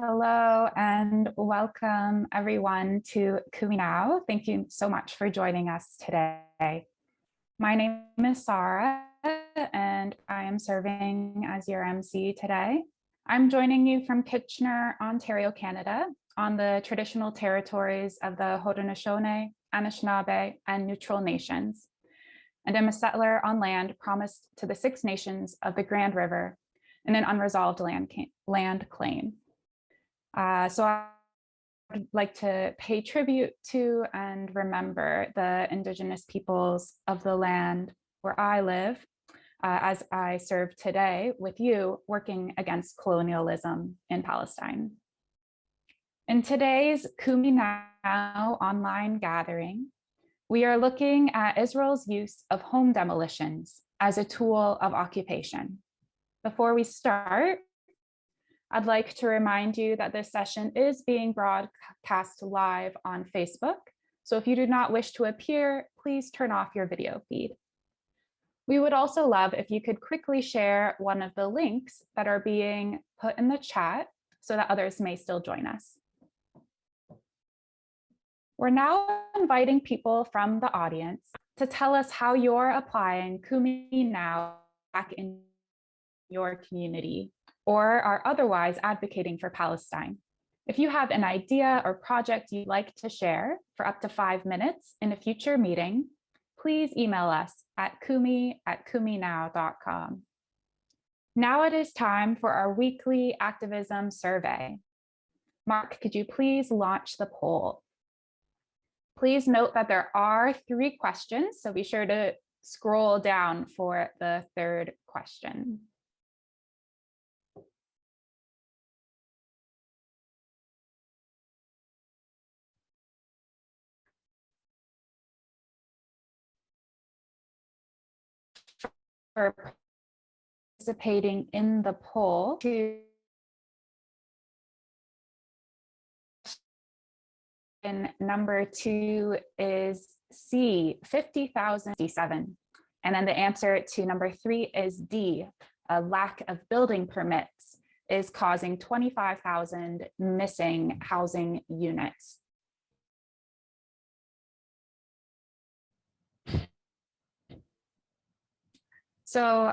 Hello and welcome everyone to Kumi Now. Thank you so much for joining us today. My name is Sarah and I am serving as your MC today. I'm joining you from Kitchener, Ontario, Canada, on the traditional territories of the Haudenosaunee, Anishinaabe, and Neutral Nations. And I'm a settler on land promised to the Six Nations of the Grand River in an unresolved land claim. So I'd like to pay tribute to and remember the Indigenous peoples of the land where I live as I serve today with you working against colonialism in Palestine. In today's Kumi Now online gathering, we are looking at Israel's use of home demolitions as a tool of occupation. Before we start, I'd like to remind you that this session is being broadcast live on Facebook. So if you do not wish to appear, please turn off your video feed. We would also love if you could quickly share one of the links that are being put in the chat so that others may still join us. We're now inviting people from the audience to tell us how you're applying Kumi Now back in your community, or are otherwise advocating for Palestine. If you have an idea or project you'd like to share for up to 5 minutes in a future meeting, please email us at kumi@kuminow.com. Now it is time for our weekly activism survey. Mark, could you please launch the poll? Please note that there are 3 questions, so be sure to scroll down for the 3rd question. For participating in the poll, number 2 is C, 50,067. And then the answer to number 3 is D, a lack of building permits is causing 25,000 missing housing units. So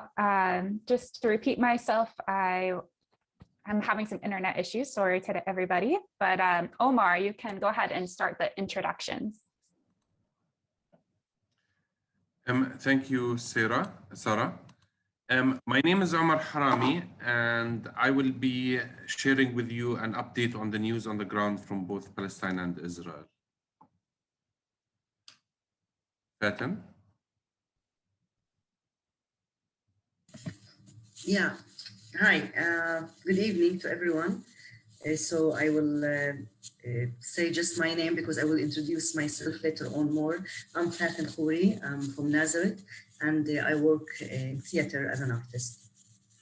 just to repeat myself, I'm having some internet issues, sorry to everybody, but Omar, you can go ahead and start the introductions. Thank you, Sarah. My name is Omar Harami, and I will be sharing with you an update on the news on the ground from both Palestine and Israel. Fatem? Yeah, hi, good evening to everyone. So I will say just my name because I will introduce myself later on more. I'm Fatem Khouri, I'm from Nazareth, and I work in theater as an artist.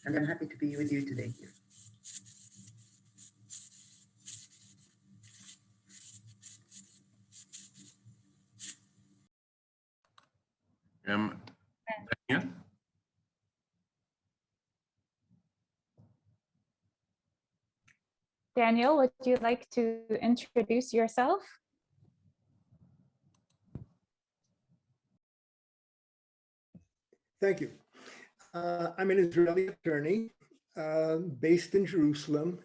And I'm happy to be with you today here. Daniel? Daniel, would you like to introduce yourself? Thank you. I'm an Israeli attorney based in Jerusalem,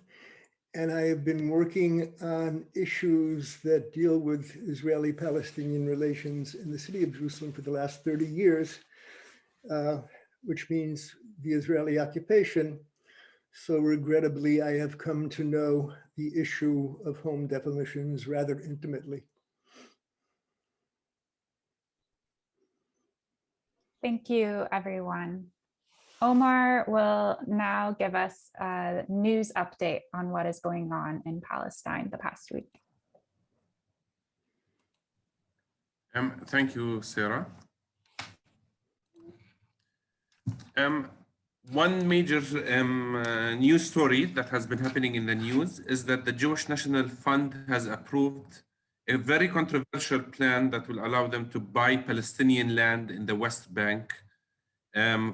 and I have been working on issues that deal with Israeli-Palestinian relations in the city of Jerusalem for the last 30 years, which means the Israeli occupation. So regrettably, I have come to know the issue of home demolitions rather intimately. Thank you, everyone. Omar will now give us a news update on what is going on in Palestine the past week. Thank you, Sarah. One major news story that has been happening in the news is that the Jewish National Fund has approved a very controversial plan that will allow them to buy Palestinian land in the West Bank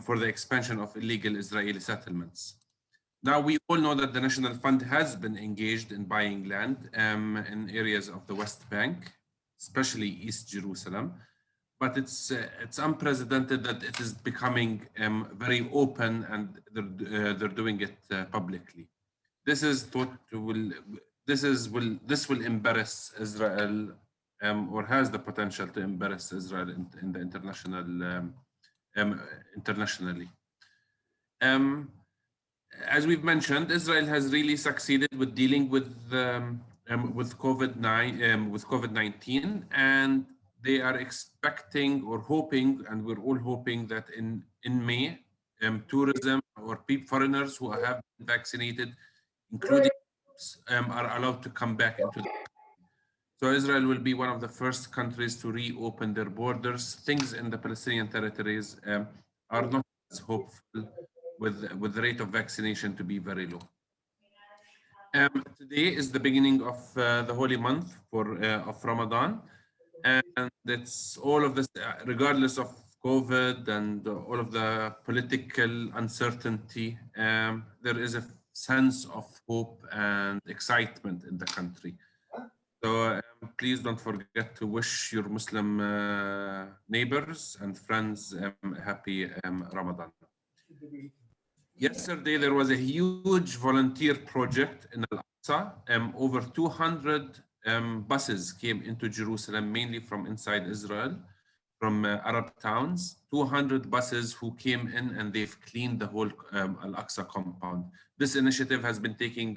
for the expansion of illegal Israeli settlements. Now, we all know that the National Fund has been engaged in buying land in areas of the West Bank, especially East Jerusalem. But it's unprecedented that it is becoming very open, and they're doing it publicly. This is thought this will embarrass Israel, or has the potential to embarrass Israel in the internationally. As we've mentioned, Israel has really succeeded with dealing with COVID-19, and they are expecting or hoping, and we're all hoping that in May, tourism or foreigners who have been vaccinated, including are allowed to come back into the country. So Israel will be one of the first countries to reopen their borders. Things in the Palestinian territories are not as hopeful, with the rate of vaccination to be very low. Today is the beginning of the holy month of Ramadan, and it's all of this, regardless of COVID and all of the political uncertainty, there is a sense of hope and excitement in the country. So please don't forget to wish your Muslim neighbors and friends happy Ramadan. Yesterday, there was a huge volunteer project in Al-Aqsa. Over 200 buses came into Jerusalem, mainly from inside Israel, from Arab towns. 200 buses who came in, and they've cleaned the whole Al-Aqsa compound. This initiative has been taking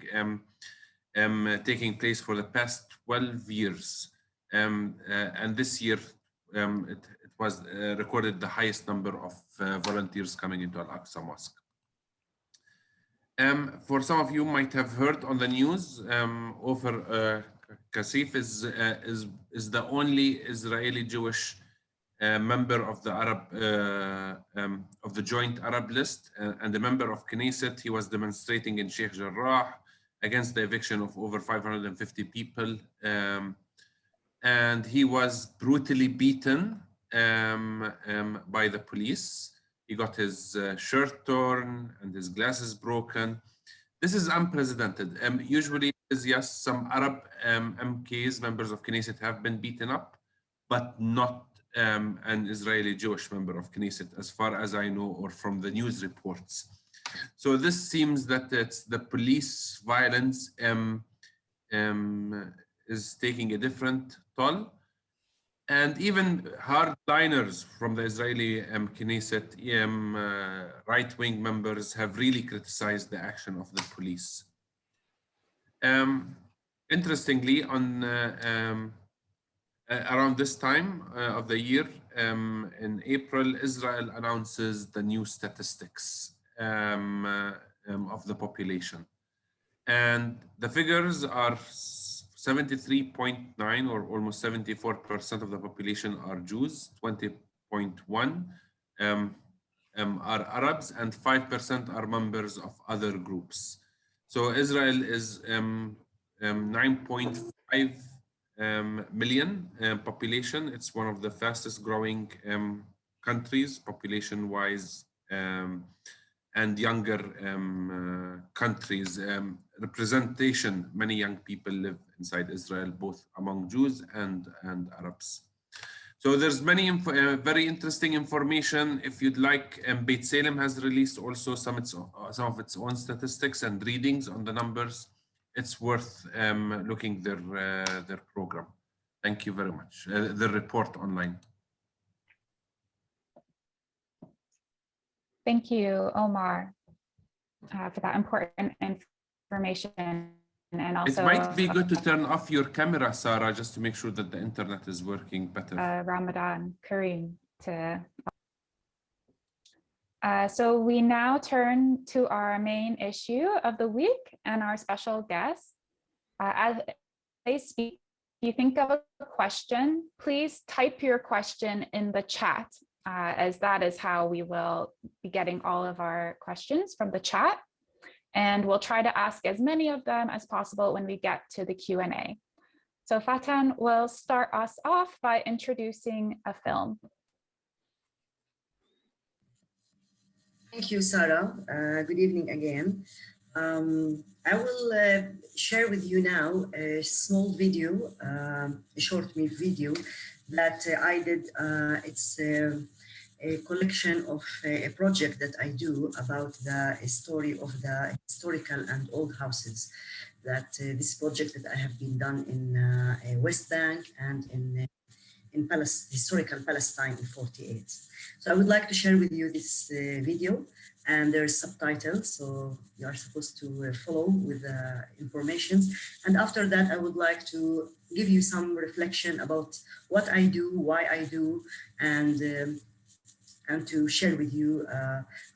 place for the past 12 years. And this year, it was recorded the highest number of volunteers coming into Al-Aqsa Mosque. For some of you might have heard on the news, Ofer Kasif is the only Israeli Jewish member of the of the Joint Arab List, and a member of Knesset. He was demonstrating in Sheikh Jarrah against the eviction of over 550 people, and he was brutally beaten by the police. He got his shirt torn and his glasses broken. This is unprecedented. Usually, yes, some Arab MKs, members of Knesset, have been beaten up, but not an Israeli Jewish member of Knesset, as far as I know, or from the news reports. So this seems that it's the police violence is taking a different toll. And even hardliners from the Israeli Knesset, right-wing members, have really criticized the action of the police. Interestingly, around this time of the year, in April, Israel announces the new statistics of the population. And the figures are 73.9, or almost 74% of the population are Jews, 20.1 are Arabs, and 5% are members of other groups. So Israel is 9.5 million population. It's one of the fastest growing countries population-wise, and younger countries. Representation, many young people live inside Israel, both among Jews and Arabs. So there's many very interesting information. If you'd like, Beit Salem has released also some of its own statistics and readings on the numbers. It's worth looking their program. Thank you very much. The report online. Thank you, Omar, for that important information. And also, it might be good to turn off your camera, Sarah, just to make sure that the internet is working better. Ramadan Kareem. So we now turn to our main issue of the week and our special guest. As they speak, if you think of a question, please type your question in the chat, as that is how we will be getting all of our questions from the chat. And we'll try to ask as many of them as possible when we get to the Q&A. So Fatan will start us off by introducing a film. Thank you, Sarah. Good evening again. I will share with you now a small video, a short video that I did. It's a collection of a project that I do about the story of the historical and old houses. That this project that I have been done in West Bank and in historical Palestine in 48. So I would like to share with you this video, and there's subtitles, so you are supposed to follow with the information. And after that, I would like to give you some reflection about what I do, why I do, and to share with you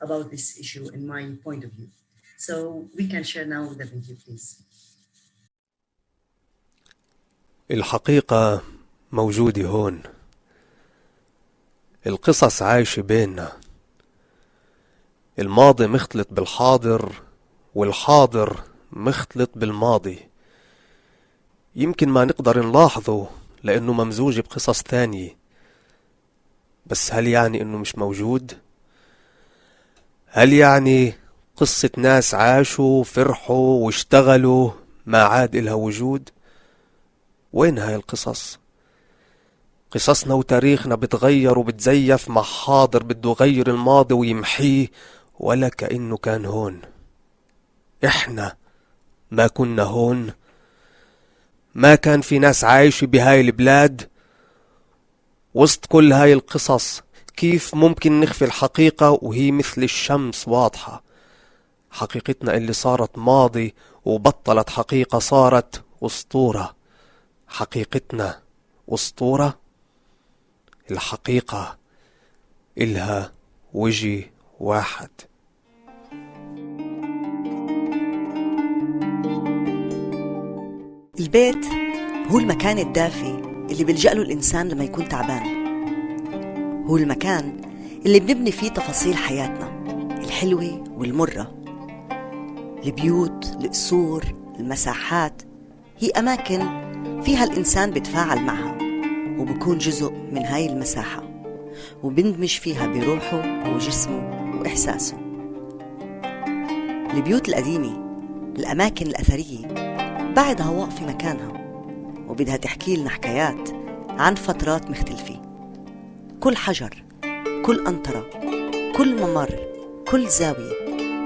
about this issue in my point of view. So we can share now the video, please. الحقيقة موجودة هون. القصص عايشة بيننا. الماضي مختلط بالحاضر والحاضر مختلط بالماضي. يمكن ما نقدر نلاحظه لأنه ممزوج بقصص ثانية، بس هل يعني إنه مش موجود؟ هل يعني قصة ناس عاشوا فرحوا واشتغلوا ما عاد إلها وجود؟ وين هاي القصص؟ قصصنا وتاريخنا بتغير وبتزيف مع حاضر بده يغير الماضي ويمحيه ولا كأنه كان هون. إحنا ما كنا هون؟ ما كان في ناس عايشة بهاي البلاد؟ وسط كل هاي القصص كيف ممكن نخفي الحقيقة وهي مثل الشمس واضحة؟ حقيقتنا اللي صارت ماضي وبطلت حقيقة صارت أسطورة. حقيقتنا أسطورة. الحقيقة إلها وجه واحد. البيت هو المكان الدافي اللي بيلجأ له الإنسان لما يكون تعبان. هو المكان اللي بنبني فيه تفاصيل حياتنا الحلوة والمرة. البيوت، القصور، المساحات هي أماكن فيها الإنسان بيتفاعل معها وبكون جزء من هاي المساحة وبندمج فيها بروحه وجسمه وإحساسه. البيوت القديمة، الأماكن الأثرية بعدها واقفة مكانها وبدها تحكي لنا حكايات عن فترات مختلفة. كل حجر، كل أنطرة، كل ممر، كل زاوية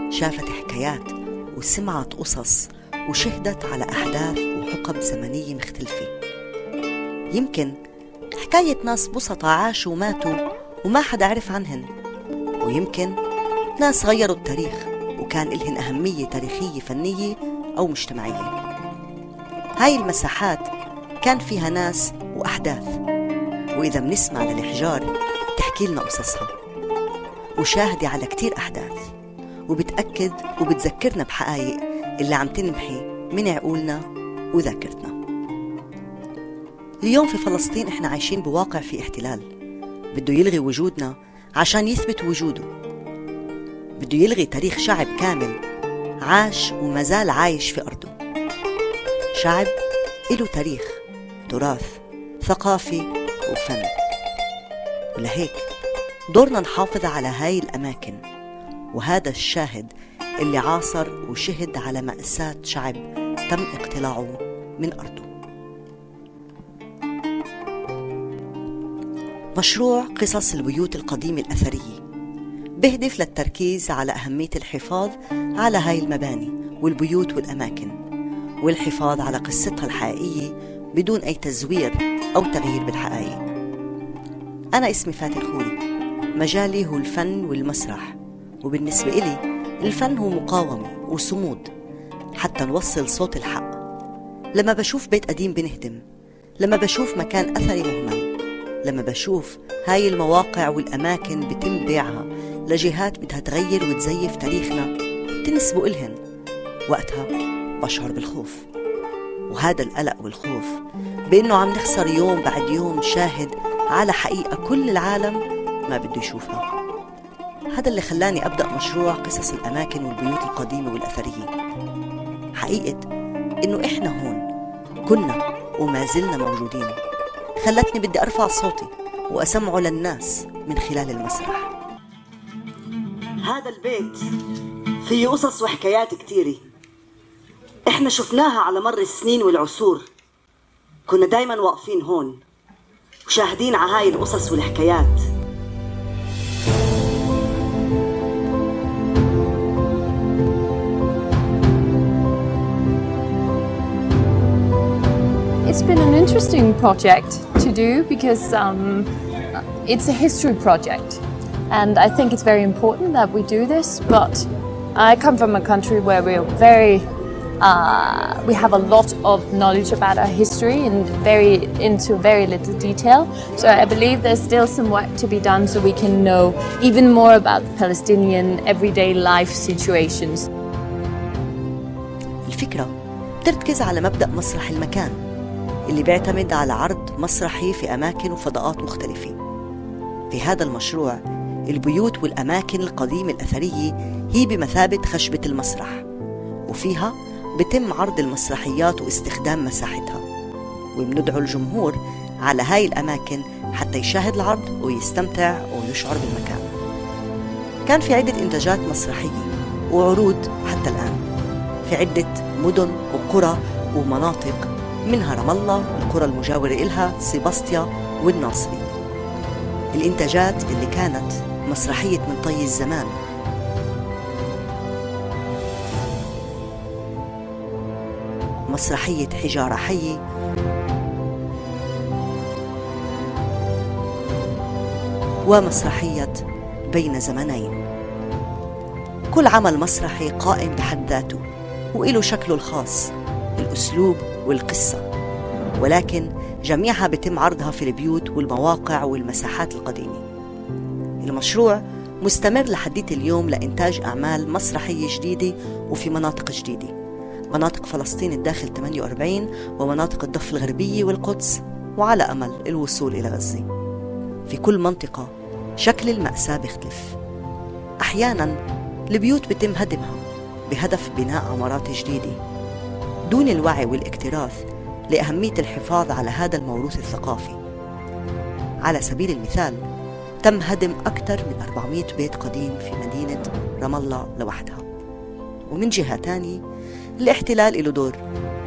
شافت حكايات وسمعت قصص وشهدت على أحداث وحقب زمنية مختلفة. يمكن حكاية ناس بسطة عاشوا وماتوا وما حدا عرف عنهن، ويمكن ناس غيروا التاريخ وكان إلهن أهمية تاريخية فنية أو مجتمعية. هاي المساحات كان فيها ناس وأحداث، وإذا بنسمع للحجار تحكي لنا قصصها وشاهدة على كتير أحداث وبتأكد وبتذكرنا بحقائق اللي عم تنمحي من عقولنا وذاكرتنا. اليوم في فلسطين إحنا عايشين بواقع في احتلال بده يلغي وجودنا عشان يثبت وجوده. بده يلغي تاريخ شعب كامل عاش وما زال عايش في أرضه. شعب له تاريخ، تراث، ثقافي وفن. ولهيك دورنا نحافظ على هاي الأماكن، وهذا الشاهد اللي عاصر وشهد على مأساة شعب تم اقتلاعه من أرضه. مشروع قصص البيوت القديمة الأثرية بهدف للتركيز على أهمية الحفاظ على هاي المباني والبيوت والأماكن، والحفاظ على قصتها الحقيقية بدون أي تزوير أو تغيير بالحقائق. أنا اسمي فاتن خوري، مجالي هو الفن والمسرح، وبالنسبة إلي الفن هو مقاومة وصمود حتى نوصل صوت الحق. لما بشوف بيت قديم بنهدم، لما بشوف مكان أثري مهمل، لما بشوف هاي المواقع والأماكن بتم بيعها لجهات بدها تغير وتزيف تاريخنا تنسبوا إلهن، وقتها بشعر بالخوف. وهذا القلق والخوف بأنه عم نخسر يوم بعد يوم شاهد على حقيقة كل العالم ما بده يشوفها. هذا اللي خلاني أبدأ مشروع قصص الأماكن والبيوت القديمة والأثرية. حقيقة إنه إحنا هون كنا وما زلنا موجودين خلتني بدي أرفع صوتي وأسمعه للناس من خلال المسرح. هذا البيت في قصص وحكايات كتيرة احنا شفناها على مر السنين والعصور. كنا دايما واقفين هون وشاهدين على هاي القصص والحكايات. It's been an interesting project to do because it's a history project, and I think it's very important that we do this. But I come from a country where we're we have a lot of knowledge about our history and into very little detail. So I believe there's still some work to be done so we can know even more about the Palestinian everyday life situations. الفكرة بتركز على مبدأ مسرح المكان اللي بيعتمد على عرض مسرحي في أماكن وفضاءات مختلفة. في هذا المشروع البيوت والأماكن القديمة الأثرية هي بمثابة خشبة المسرح، وفيها بتم عرض المسرحيات واستخدام مساحتها، وبندعو الجمهور على هاي الأماكن حتى يشاهد العرض ويستمتع ويشعر بالمكان. كان في عدة إنتاجات مسرحية وعروض حتى الآن في عدة مدن وقرى ومناطق، منها رام الله والقرى المجاورة إلها سيباستيا والناصري. الإنتاجات اللي كانت مسرحية من طي الزمان، مسرحية حجارة حية، ومسرحية بين زمنين. كل عمل مسرحي قائم بحد ذاته وإله شكله الخاص، الأسلوب والقصة، ولكن جميعها بتم عرضها في البيوت والمواقع والمساحات القديمة. المشروع مستمر لحديت اليوم لإنتاج أعمال مسرحية جديدة وفي مناطق جديدة، مناطق فلسطين الداخل 48 ومناطق الضفة الغربية والقدس، وعلى أمل الوصول إلى غزة. في كل منطقة شكل المأساة بيختلف. أحياناً البيوت بتم هدمها بهدف بناء عمارات جديدة دون الوعي والاكتراث لأهمية الحفاظ على هذا الموروث الثقافي. على سبيل المثال تم هدم أكثر من 400 بيت قديم في مدينة رام الله لوحدها. ومن جهة تانية الاحتلال له دور،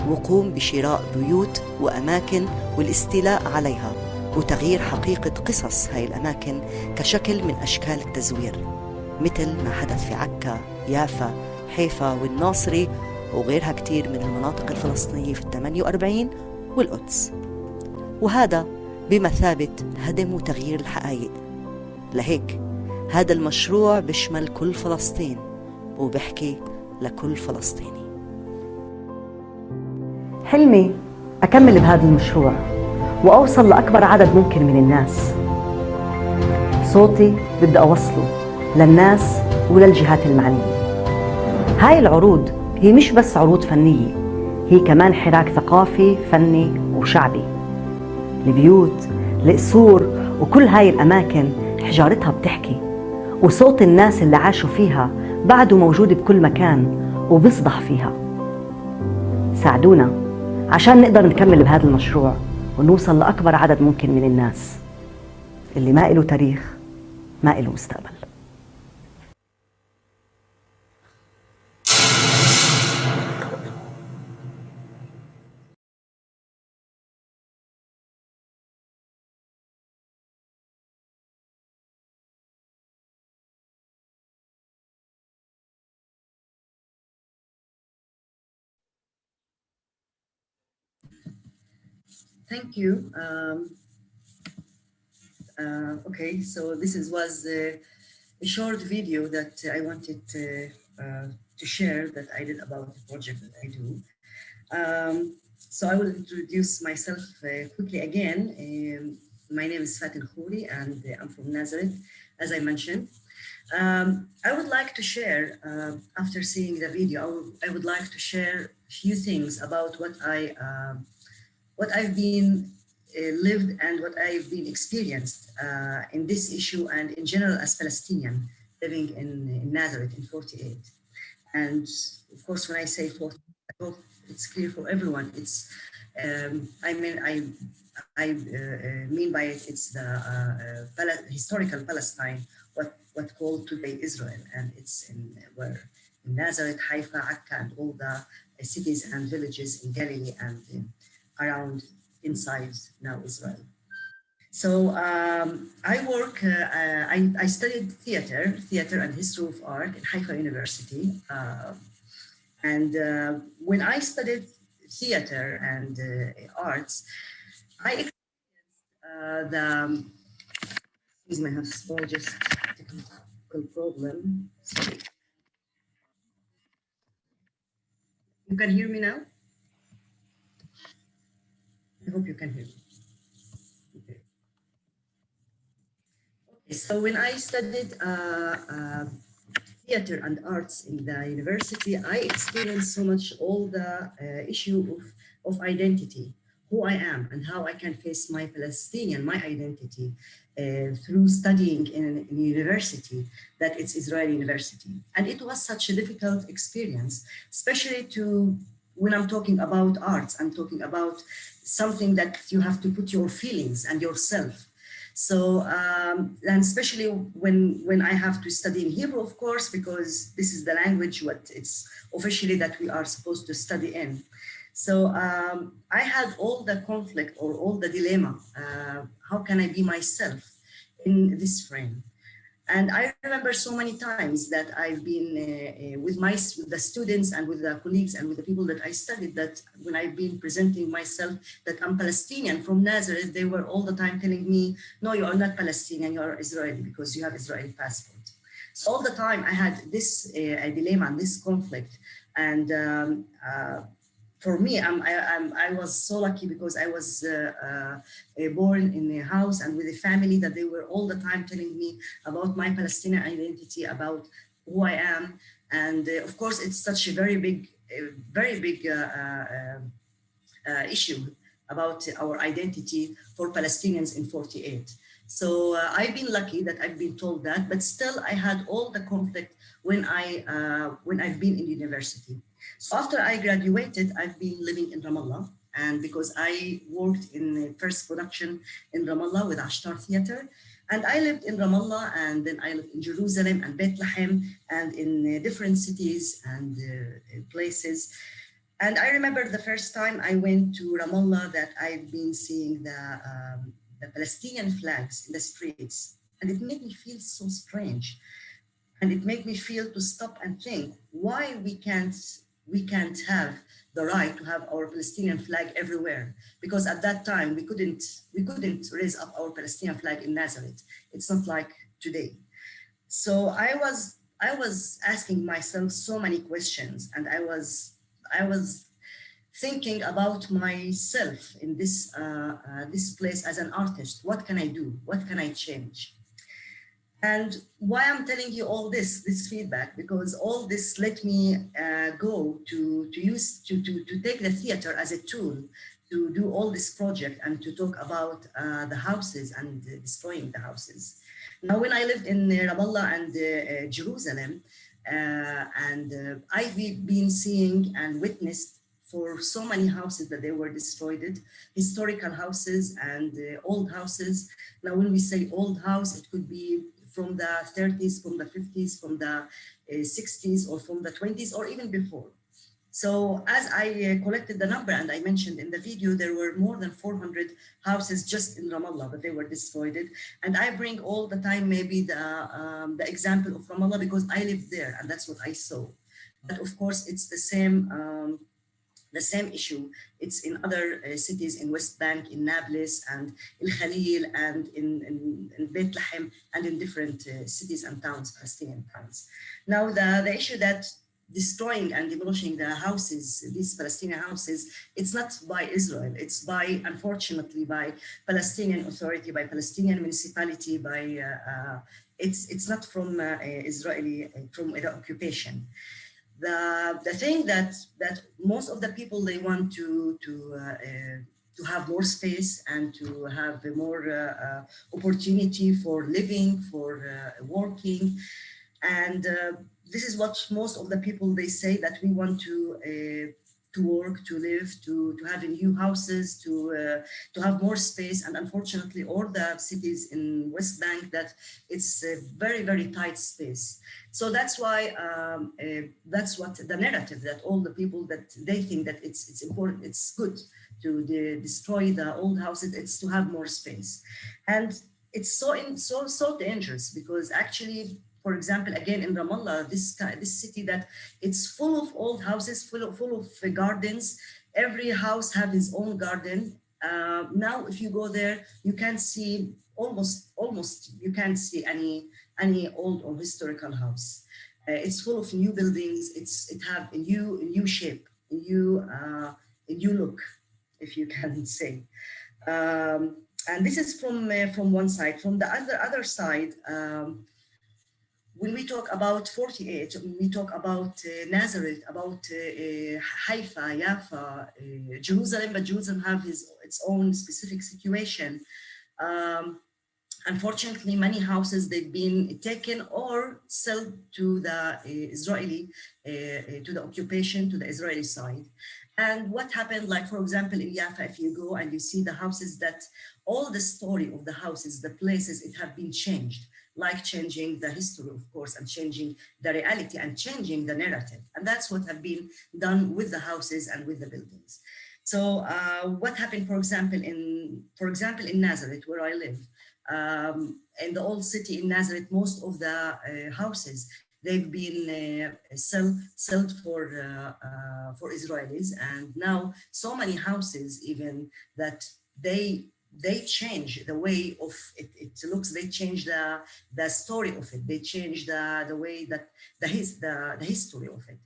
وقوم بشراء بيوت وأماكن والاستيلاء عليها وتغيير حقيقة قصص هاي الأماكن كشكل من أشكال التزوير، مثل ما حدث في عكا، يافا، حيفا والناصري وغيرها كتير من المناطق الفلسطينية في 48 والقدس. وهذا بمثابة هدم وتغيير الحقائق. لهيك هذا المشروع بيشمل كل فلسطين وبحكي لكل فلسطيني. حلمي أكمل بهذا المشروع وأوصل لأكبر عدد ممكن من الناس. صوتي بدي أوصله للناس وللجهات المعنية. هاي العروض هي مش بس عروض فنية، هي كمان حراك ثقافي فني وشعبي. البيوت، القصور وكل هاي الأماكن حجارتها بتحكي، وصوت الناس اللي عاشوا فيها بعده موجود بكل مكان وبيصدح فيها. ساعدونا عشان نقدر نكمل بهذا المشروع ونوصل لأكبر عدد ممكن من الناس. اللي ما إله تاريخ ما إله مستقبل. Thank you. Okay, so this was a short video that I wanted to share that I did about the project that I do. So I will introduce myself quickly again. My name is Fatin Khouri and I'm from Nazareth, as I mentioned. I would like to share, after seeing the video, I would like to share a few things about what I've been lived and what I've been experienced in this issue and in general as Palestinian living in Nazareth in 48. And of course, when I say 48, I hope it's clear for everyone. It's, I mean by it, it's the historical Palestine, what called today Israel, and it's in where Nazareth, Haifa, Akka, and all the cities and villages in Galilee and around inside now Israel. So I studied theater and history of art at Haifa University. And when I studied theater and arts, I experienced excuse me, I have a small just technical problem. Sorry. You can hear me now? I hope you can hear me. Okay. So when I studied theater and arts in the university, I experienced so much all the issue of identity, who I am and how I can face my Palestinian, my identity through studying in university, that it's Israeli university. And it was such a difficult experience, especially when I'm talking about arts, I'm talking about something that you have to put your feelings and yourself. So, and especially when I have to study in Hebrew, of course, because this is the language what it's officially that we are supposed to study in. So I had all the conflict or all the dilemma. How can I be myself in this frame? And I remember so many times that I've been with the students and with the colleagues and with the people that I studied, that when I've been presenting myself that I'm Palestinian from Nazareth, they were all the time telling me, no, you are not Palestinian, you are Israeli because you have Israeli passport. So all the time I had this dilemma and this conflict. And for me, I was so lucky because I was born in a house and with a family that they were all the time telling me about my Palestinian identity, about who I am. And of course, it's such a very big issue about our identity for Palestinians in 48. So I've been lucky that I've been told that, but still I had all the conflict when I've been in university. So after I graduated, I've been living in Ramallah, and because I worked in the first production in Ramallah with Ashtar Theater, and I lived in Ramallah, and then I lived in Jerusalem and Bethlehem, and in different cities and places. And I remember the first time I went to Ramallah that I've been seeing the Palestinian flags in the streets, and it made me feel so strange. And it made me feel to stop and think why we can't have the right to have our Palestinian flag everywhere, because at that time we couldn't raise up our Palestinian flag in Nazareth. It's not like today. So I was asking myself so many questions, and I was thinking about myself in this place as an artist. What can I do? What can I change? And why I'm telling you all this feedback, because all this let me go to take the theater as a tool to do all this project and to talk about the houses and destroying the houses. Now, when I lived in Ramallah and Jerusalem, I've been seeing and witnessed for so many houses that they were destroyed, historical houses and old houses. Now, when we say old house, it could be from the 30s, from the 50s, from the 60s, or from the 20s, or even before. So as I collected the number, and I mentioned in the video, there were more than 400 houses just in Ramallah, but they were destroyed. And I bring all the time maybe the example of Ramallah because I lived there, and that's what I saw. But of course, it's the same issue. It's in other cities in West Bank, in Nablus and in Khalil and in Bethlehem and in different cities and towns, Palestinian towns. Now the issue that destroying and demolishing the houses, these Palestinian houses, it's not by Israel. It's unfortunately by Palestinian Authority, by Palestinian municipality, it's not from Israeli, from the occupation. The thing that most of the people, they want to have more space and to have more opportunity for living, for working. And this is what most of the people, they say that we want work, to live, to have new houses, to have more space. And unfortunately, all the cities in West Bank, that it's a very, very tight space. So that's why, that's what the narrative that all the people that they think that it's important, it's good to destroy the old houses, it's to have more space. And it's so dangerous, because actually, for example, again in Ramallah, this city that it's full of old houses, full of gardens. Every house have his own garden. Now, if you go there, you can't see almost you can't see any old or historical house. It's full of new buildings. It have a new shape, a new look, if you can say. And this is from one side. From the other side, when we talk about 48, when we talk about Nazareth, about Haifa, Jaffa, Jerusalem, but Jerusalem have its own specific situation. Unfortunately, many houses, they've been taken or sold to the Israeli, to the occupation, to the Israeli side. And what happened, like, for example, in Jaffa, if you go and you see the houses, that all the story of the houses, the places, it have been changed, like changing the history, of course, and changing the reality and changing the narrative. And that's what have been done with the houses and with the buildings. So what happened, for example, in Nazareth, where I live, in the old city in Nazareth, most of the houses, they've been sold for Israelis. And now so many houses, even that they change the way of it looks. They change the story of it. They change the way that the history of it.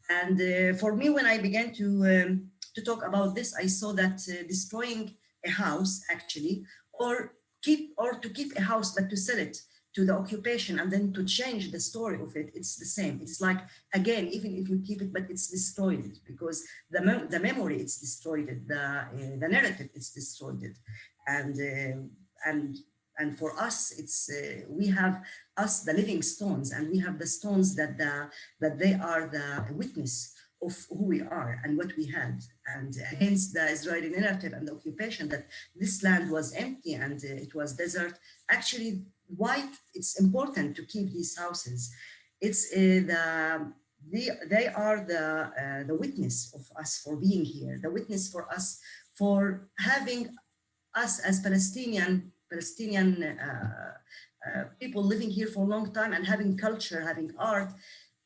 And for me, when I began to talk about this, I saw that destroying a house, actually, or to keep a house, but to sell it to the occupation and then to change the story of it, it's the same. It's like, again, even if you keep it, but it's destroyed, because the memory, it's destroyed, the narrative, it's destroyed. And for us, it's we have us, the living stones, and we have the stones that they are the witness of who we are and what we had. And against the Israeli narrative and the occupation, that this land was empty and it was desert. Actually, why it's important to keep these houses? It's they are the witness of us for being here, the witness for us for having us as Palestinian people living here for a long time and having culture, having art.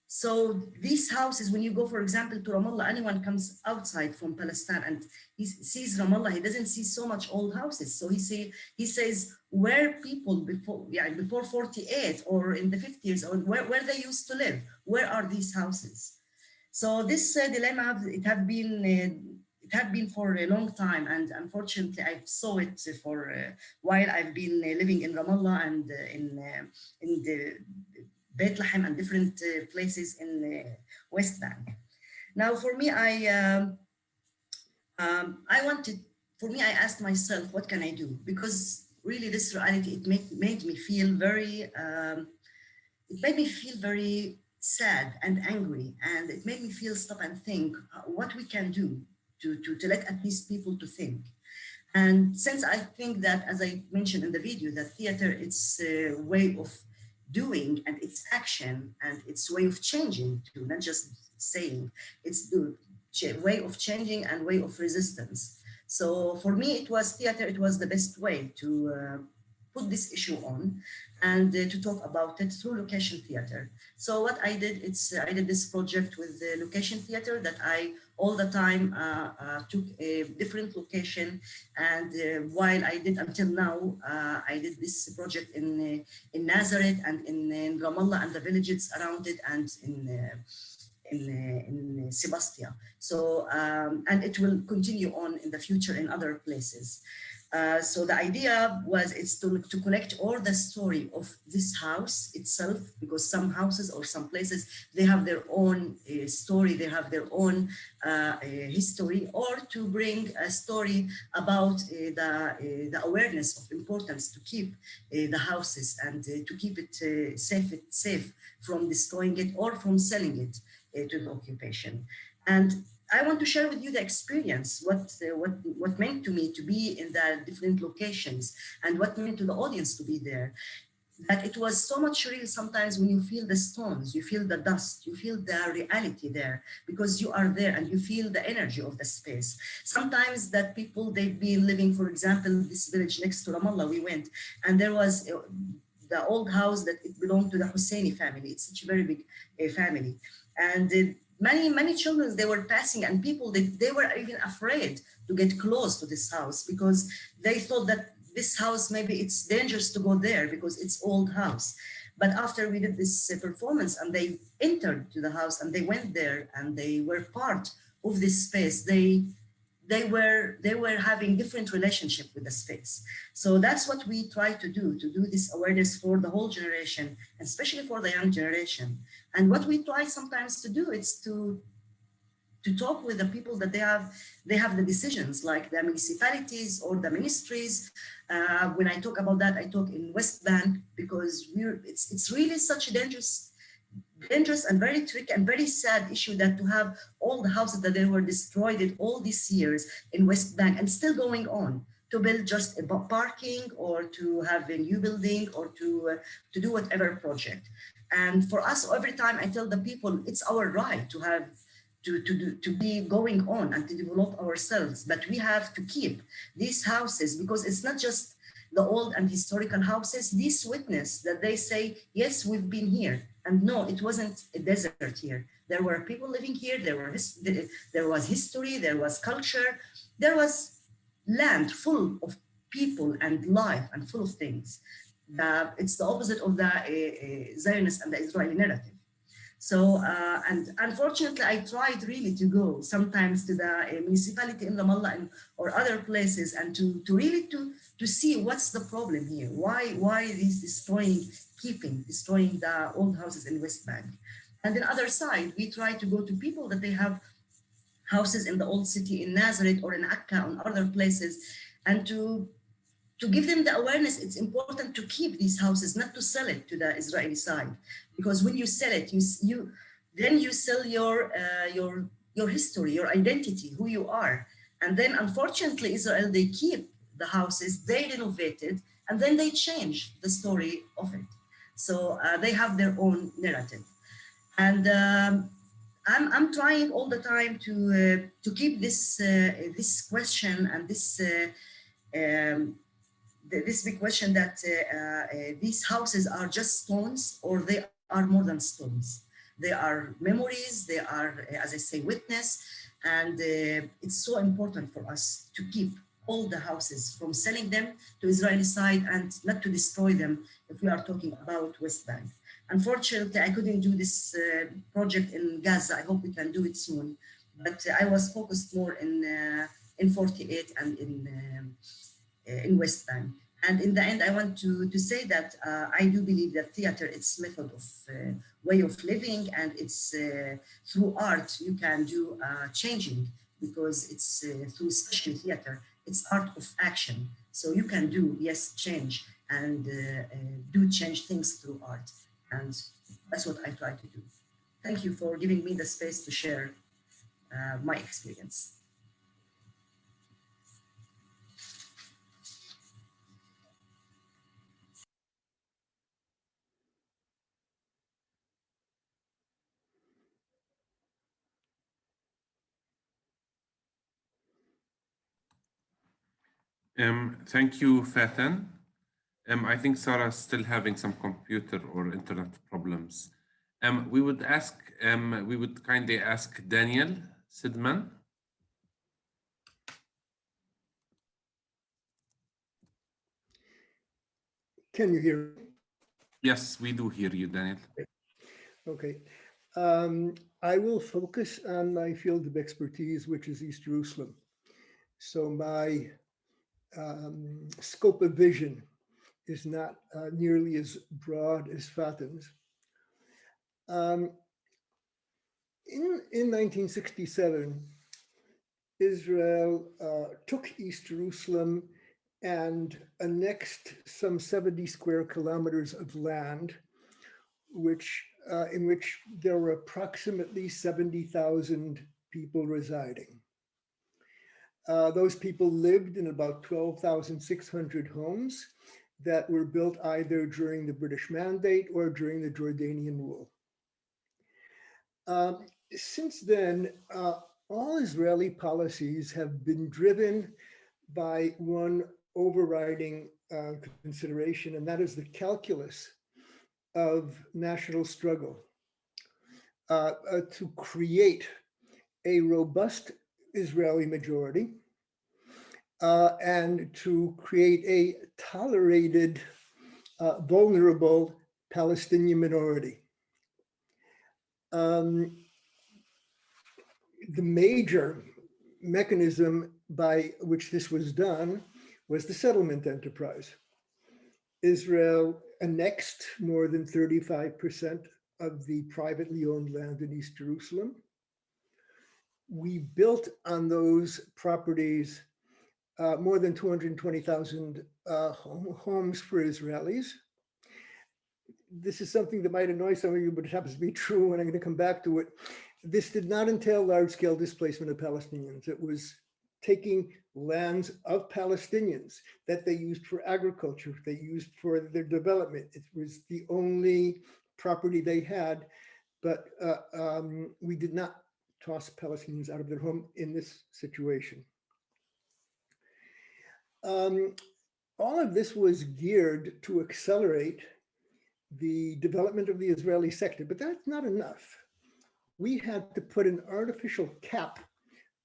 So these houses, when you go, for example, to Ramallah, anyone comes outside from Palestine and he sees Ramallah, he doesn't see so much old houses. So he says, where people before 48 or in the 50s, or where they used to live, where are these houses? So this dilemma, it had been for a long time, and unfortunately, I saw it for while I've been living in Ramallah and in the Bethlehem and different places in the West Bank. Now, for me, I asked myself, what can I do? Because really, this reality, it made me feel very, sad and angry, and it made me feel stop and think what we can do to let at least people to think. And since I think that, as I mentioned in the video, that theater, it's a way of doing, and it's action, and it's way of changing too, not just saying, it's the way of changing and way of resistance. So for me, it was theater, it was the best way to put this issue on and to talk about it through location theater. So what I did, I did this project with the location theater, that I all the time took a different location. And while I did until now, I did this project in Nazareth and in Ramallah and the villages around it, and in Sebastia. So, and it will continue on in the future in other places. So the idea was to collect all the story of this house itself, because some houses or some places, they have their own story, they have their own history, or to bring a story about the awareness of importance to keep the houses and to keep it safe from destroying it or from selling it to the occupation. And I want to share with you the experience, what meant to me to be in the different locations and what meant to the audience to be there. That it was so much real sometimes when you feel the stones, you feel the dust, you feel the reality there because you are there and you feel the energy of the space. Sometimes that people, they've been living, for example, this village next to Ramallah, we went, and there was the old house that it belonged to the Husseini family. It's such a very big family. And many children, they were passing, and people, they were even afraid to get close to this house because they thought that this house, maybe it's dangerous to go there because it's old house. But after we did this performance and they entered to the house and they went there and they were part of this space, they were having different relationship with the space. So that's what we try to do this awareness for the whole generation, especially for the young generation. And what we try sometimes to do is to talk with the people that they have the decisions, like the municipalities or the ministries. When I talk about that, I talk in West Bank because it's really such a dangerous and very tricky and very sad issue that to have all the houses that they were destroyed in all these years in West Bank and still going on to build just a parking or to have a new building or to do whatever project. And for us, every time I tell the people, it's our right to have to be going on and to develop ourselves, but we have to keep these houses because it's not just the old and historical houses. These witness that they say, yes, we've been here, and no, it wasn't a desert here. There were people living here. There was history. There was culture. There was land full of people and life and full of things. It's the opposite of the Zionist and the Israeli narrative. So, and unfortunately, I tried really to go sometimes to the municipality in Ramallah or other places and to really to see what's the problem here. Why is destroying the old houses in West Bank? And the other side, we try to go to people that they have houses in the old city in Nazareth or in Akka and other places, and to give them the awareness. It's important to keep these houses, not to sell it to the Israeli side, because when you sell it, you sell your history, your identity, who you are. And then unfortunately, Israel, they keep the houses, they renovate it, and then they change the story of it. So they have their own narrative. And I'm trying all the time to keep this question and this big question that these houses are just stones or they are more than stones. They are memories, they are, as I say, witness, and it's so important for us to keep all the houses, from selling them to Israeli side and not to destroy them if we are talking about West Bank. Unfortunately, I couldn't do this project in Gaza. I hope we can do it soon, but I was focused more in 48 and in West Bank. And in the end, I want to say that I do believe that theater, it's method of way of living, and it's through art you can do changing, because it's through especially theater, it's art of action. So you can do, yes, change and do change things through art. And that's what I try to do. Thank you for giving me the space to share my experience. Thank you, Fatan. I think Sarah's still having some computer or internet problems. We would kindly ask Daniel Sidman. Can you hear me? Yes, we do hear you, Daniel. Okay. I will focus on my field of expertise, which is East Jerusalem. So my scope of vision is not nearly as broad as Fatin's. In 1967, Israel took East Jerusalem and annexed some 70 square kilometers of land, in which there were approximately 70,000 people residing. Those people lived in about 12,600 homes that were built either during the British Mandate or during the Jordanian rule. Since then, all Israeli policies have been driven by one overriding consideration, and that is the calculus of national struggle to create a robust Israeli majority and to create a tolerated, vulnerable Palestinian minority. The major mechanism by which this was done was the settlement enterprise. Israel annexed more than 35% of the privately owned land in East Jerusalem. We built on those properties more than 220,000 homes for Israelis. This is something that might annoy some of you, but it happens to be true, and I'm going to come back to it. This did not entail large-scale displacement of Palestinians. It was taking lands of Palestinians that they used for agriculture, they used for their development. It was the only property they had, but we did not toss Palestinians out of their home in this situation. All of this was geared to accelerate the development of the Israeli sector, but that's not enough. We had to put an artificial cap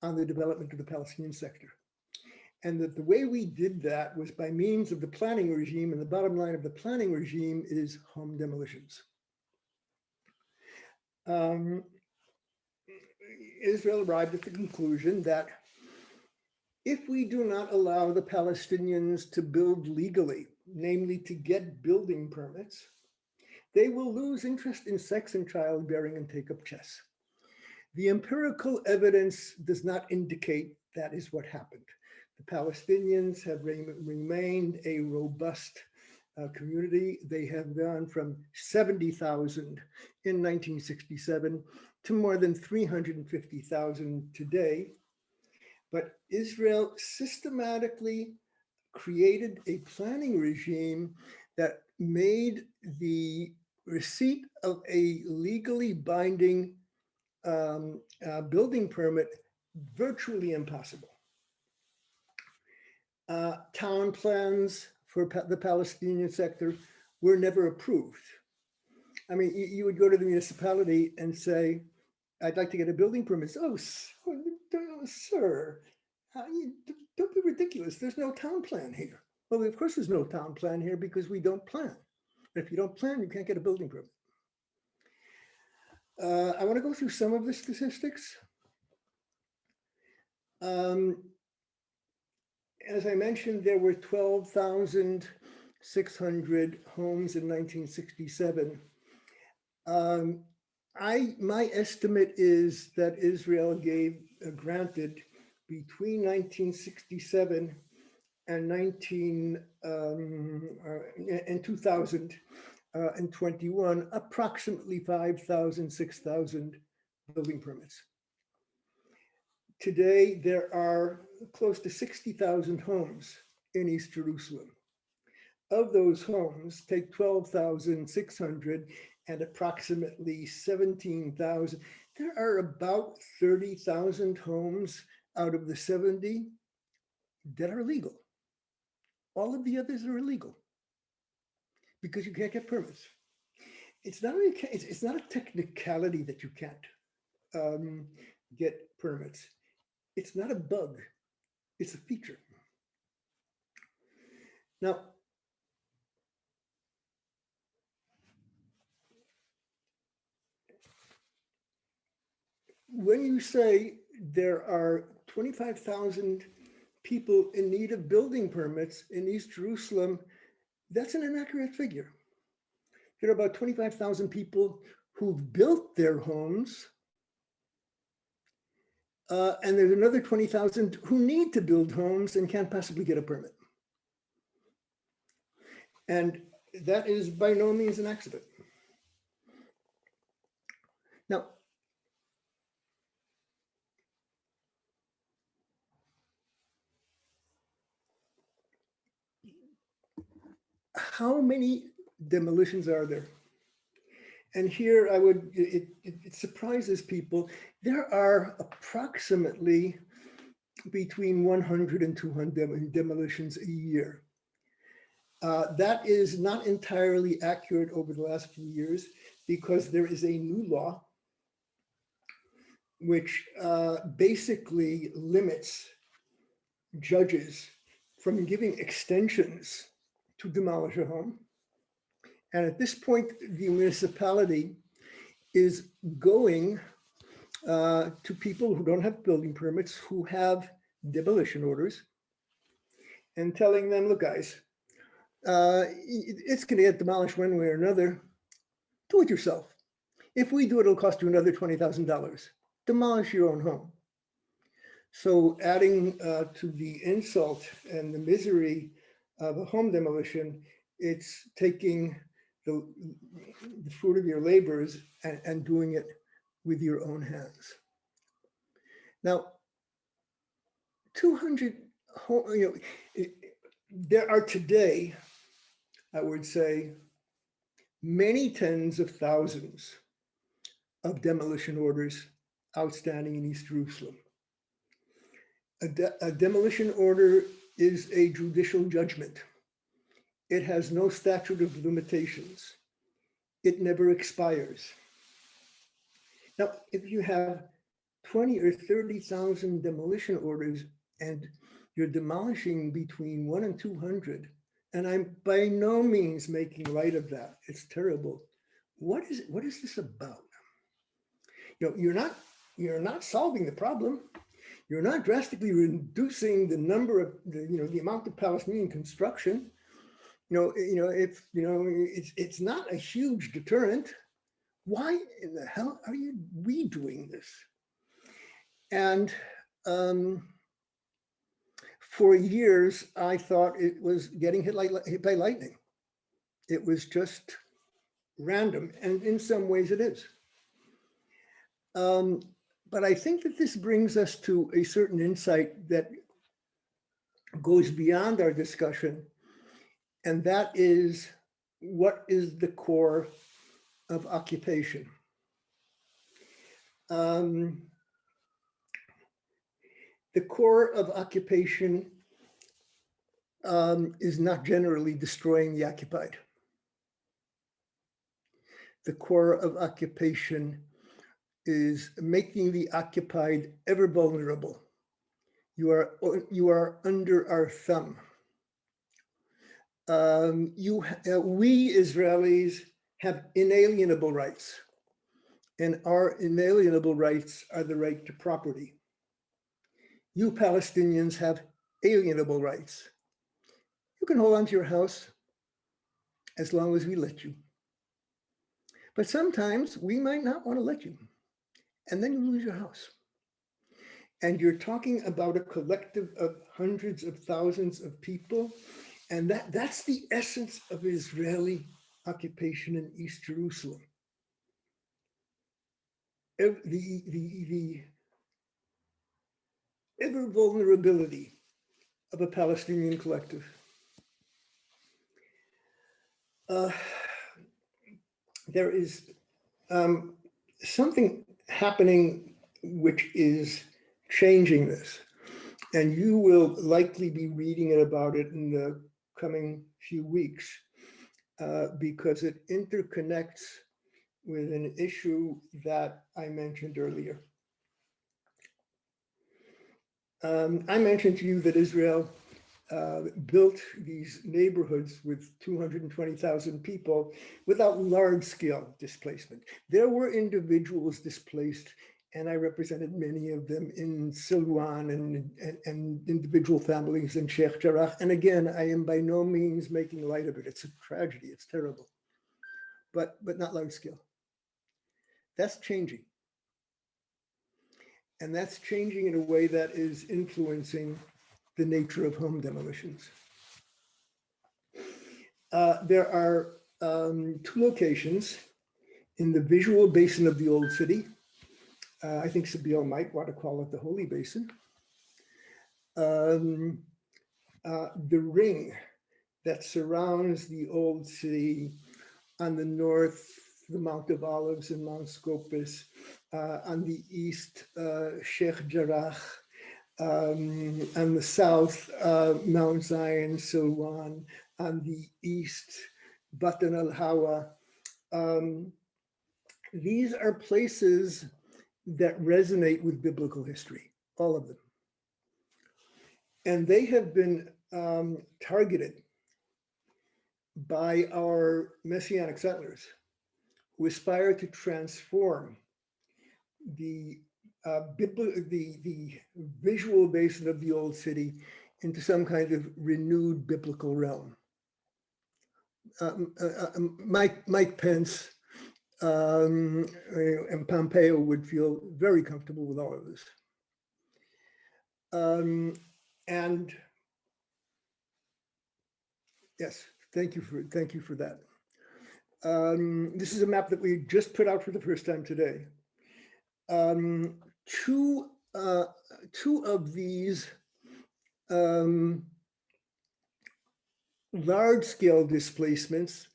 on the development of the Palestinian sector. And that the way we did that was by means of the planning regime, and the bottom line of the planning regime is home demolitions. Israel arrived at the conclusion that if we do not allow the Palestinians to build legally, namely to get building permits, they will lose interest in sex and childbearing and take up chess. The empirical evidence does not indicate that is what happened. The Palestinians have remained a robust community. They have gone from 70,000 in 1967 to more than 350,000 today. But Israel systematically created a planning regime that made the receipt of a legally binding building permit virtually impossible. Town plans for the Palestinian sector were never approved. I mean, you would go to the municipality and say, I'd like to get a building permit. Oh, sir, don't be ridiculous. There's no town plan here. Well, of course there's no town plan here because we don't plan. And if you don't plan, you can't get a building permit. I want to go through some of the statistics. As I mentioned, there were 12,600 homes in 1967. My estimate is that Israel granted between 1967 and 2021 approximately 5,000, 6,000 building permits. Today, there are close to 60,000 homes in East Jerusalem. Of those homes, take 12,600 and approximately 17,000. There are about 30,000 homes out of the 70 that are legal. All of the others are illegal because you can't get permits. It's not a technicality that you can't get permits. It's not a bug, it's a feature. Now, when you say there are 25,000 people in need of building permits in East Jerusalem, that's an inaccurate figure. There are about 25,000 people who've built their homes, and there's another 20,000 who need to build homes and can't possibly get a permit. And that is by no means an accident. Now, how many demolitions are there? And here it surprises people. There are approximately between 100 and 200 demolitions a year. That is not entirely accurate over the last few years because there is a new law which basically limits judges from giving extensions to demolish a home. And at this point, the municipality is going to people who don't have building permits, who have demolition orders, and telling them, look, guys, it's going to get demolished one way or another. Do it yourself. If we do it, it'll cost you another $20,000. Demolish your own home. So adding to the insult and the misery of a home demolition, it's taking the fruit of your labors and doing it with your own hands. Now, 200, there are today, I would say, many tens of thousands of demolition orders outstanding in East Jerusalem. A demolition order is a judicial judgment. It has no statute of limitations. It never expires. Now, if you have 20 or 30,000 demolition orders and you're demolishing between 1 and 200, and I'm by no means making light of that. It's terrible. What is this about? You're not solving the problem. You're not drastically reducing the number of the amount of Palestinian construction. It's not a huge deterrent. Why in the hell are we doing this? And for years, I thought it was getting hit by lightning. It was just random, and in some ways it is. But I think that this brings us to a certain insight that goes beyond our discussion, and that is, what is the core of occupation? The core of occupation is not generally destroying the occupied. The core of occupation is making the occupied ever vulnerable. You are under our thumb. We Israelis have inalienable rights, and our inalienable rights are the right to property. You Palestinians have alienable rights. You can hold on to your house as long as we let you. But sometimes we might not want to let you, and then you lose your house. And you're talking about a collective of hundreds of thousands of people, and that's the essence of Israeli occupation in East Jerusalem. The ever vulnerability of a Palestinian collective. There is something happening which is changing this, and you will likely be reading about it in the coming few weeks because it interconnects with an issue that I mentioned earlier. I mentioned to you that Israel built these neighborhoods with 220,000 people without large-scale displacement. There were individuals displaced, and I represented many of them in Silwan and individual families in Sheikh Jarrah. And again, I am by no means making light of it. It's a tragedy. It's terrible, but not large-scale. That's changing. And that's changing in a way that is influencing the nature of home demolitions. There are two locations in the visual basin of the Old City. I think Sabil might want to call it the Holy Basin. The ring that surrounds the old city. On the north, the Mount of Olives and Mount Scopus. On the east, Sheikh Jarrah. On the south, Mount Zion, Silwan. On the east, Batan al-Hawa. These are places that resonate with biblical history, all of them. And they have been targeted by our Messianic settlers who aspire to transform the visual basin of the old city into some kind of renewed biblical realm. Mike Pence and Pompeo would feel very comfortable with all of this. And yes, thank you for that. This is a map that we just put out for the first time today. Two of these large-scale displacements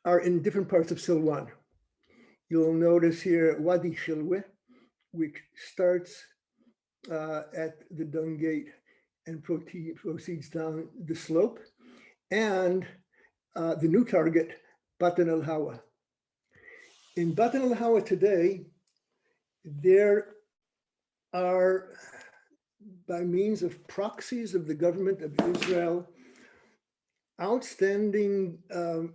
are in different parts of Silwan. You'll notice here Wadi Khilwe, which starts at the Dung Gate and proceeds down the slope, and the new target, Batan al-Hawa. In Batan al-Hawa today, there are, by means of proxies of the government of Israel, outstanding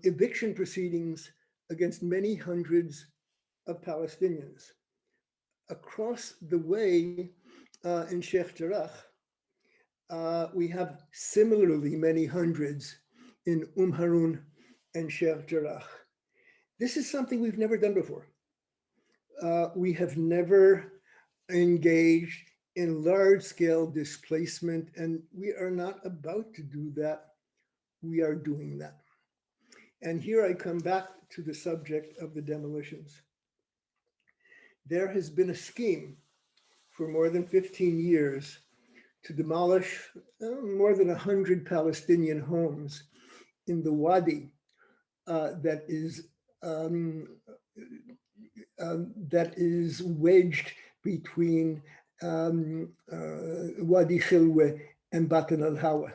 eviction proceedings against many hundreds of Palestinians. Across the way in Sheikh Jarrah, we have similarly many hundreds in Harun and Sheikh Jarrah. This is something we've never done before. We have never engaged in large-scale displacement, and we are not about to do that. We are doing that. And here I come back to the subject of the demolitions. There has been a scheme for more than 15 years to demolish more than 100 Palestinian homes in the Wadi that is wedged between Wadi Khilwe and Batan al-Hawa.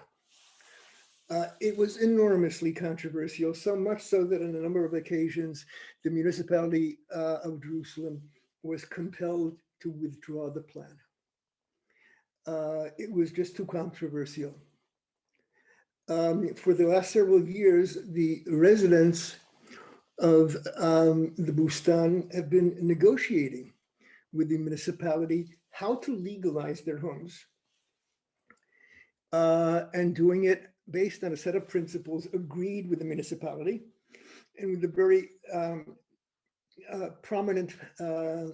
It was enormously controversial, so much so that on a number of occasions, the municipality of Jerusalem was compelled to withdraw the plan. It was just too controversial. For the last several years, the residents of the Bustan have been negotiating with the municipality how to legalize their homes, and doing it based on a set of principles agreed with the municipality and with the very prominent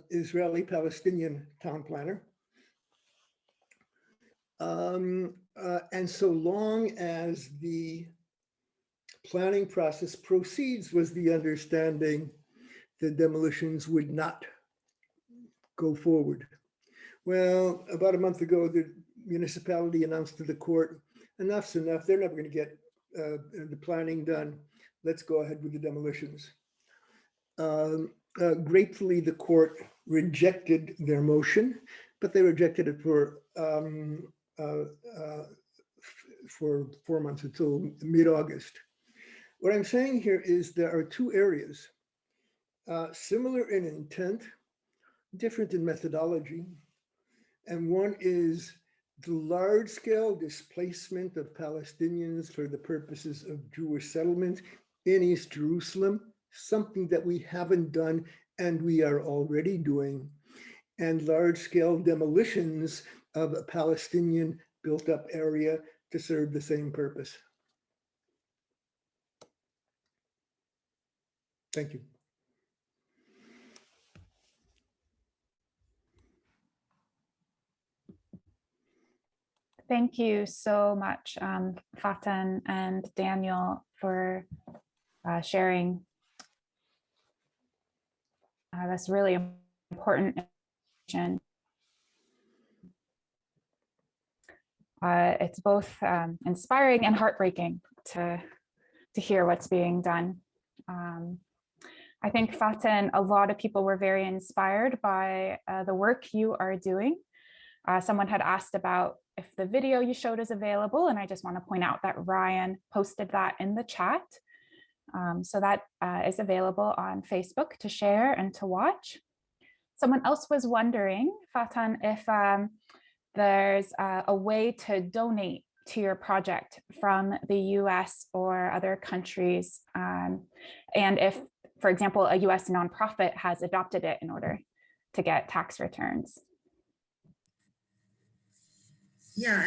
Israeli-Palestinian town planner. And so long as the planning process proceeds, was the understanding, the demolitions would not go forward. Well, about a month ago, the municipality announced to the court, enough's enough, they're never going to get the planning done. Let's go ahead with the demolitions. Gratefully, the court rejected their motion, but they rejected it for 4 months until mid-August. What I'm saying here is there are two areas, similar in intent, different in methodology, and one is the large-scale displacement of Palestinians for the purposes of Jewish settlement in East Jerusalem, something that we haven't done and we are already doing, and large-scale demolitions of a Palestinian built-up area to serve the same purpose. Thank you. Thank you so much, Fatan and Daniel, for sharing. That's really important information. It's both inspiring and heartbreaking to hear what's being done. I think Faten, a lot of people were very inspired by the work you are doing. Someone had asked about if the video you showed is available, and I just want to point out that Ryan posted that in the chat. So that is available on Facebook to share and to watch. Someone else was wondering, Fatan, if there's a way to donate to your project from the US or other countries, and if, for example, a US nonprofit has adopted it in order to get tax returns. Yeah,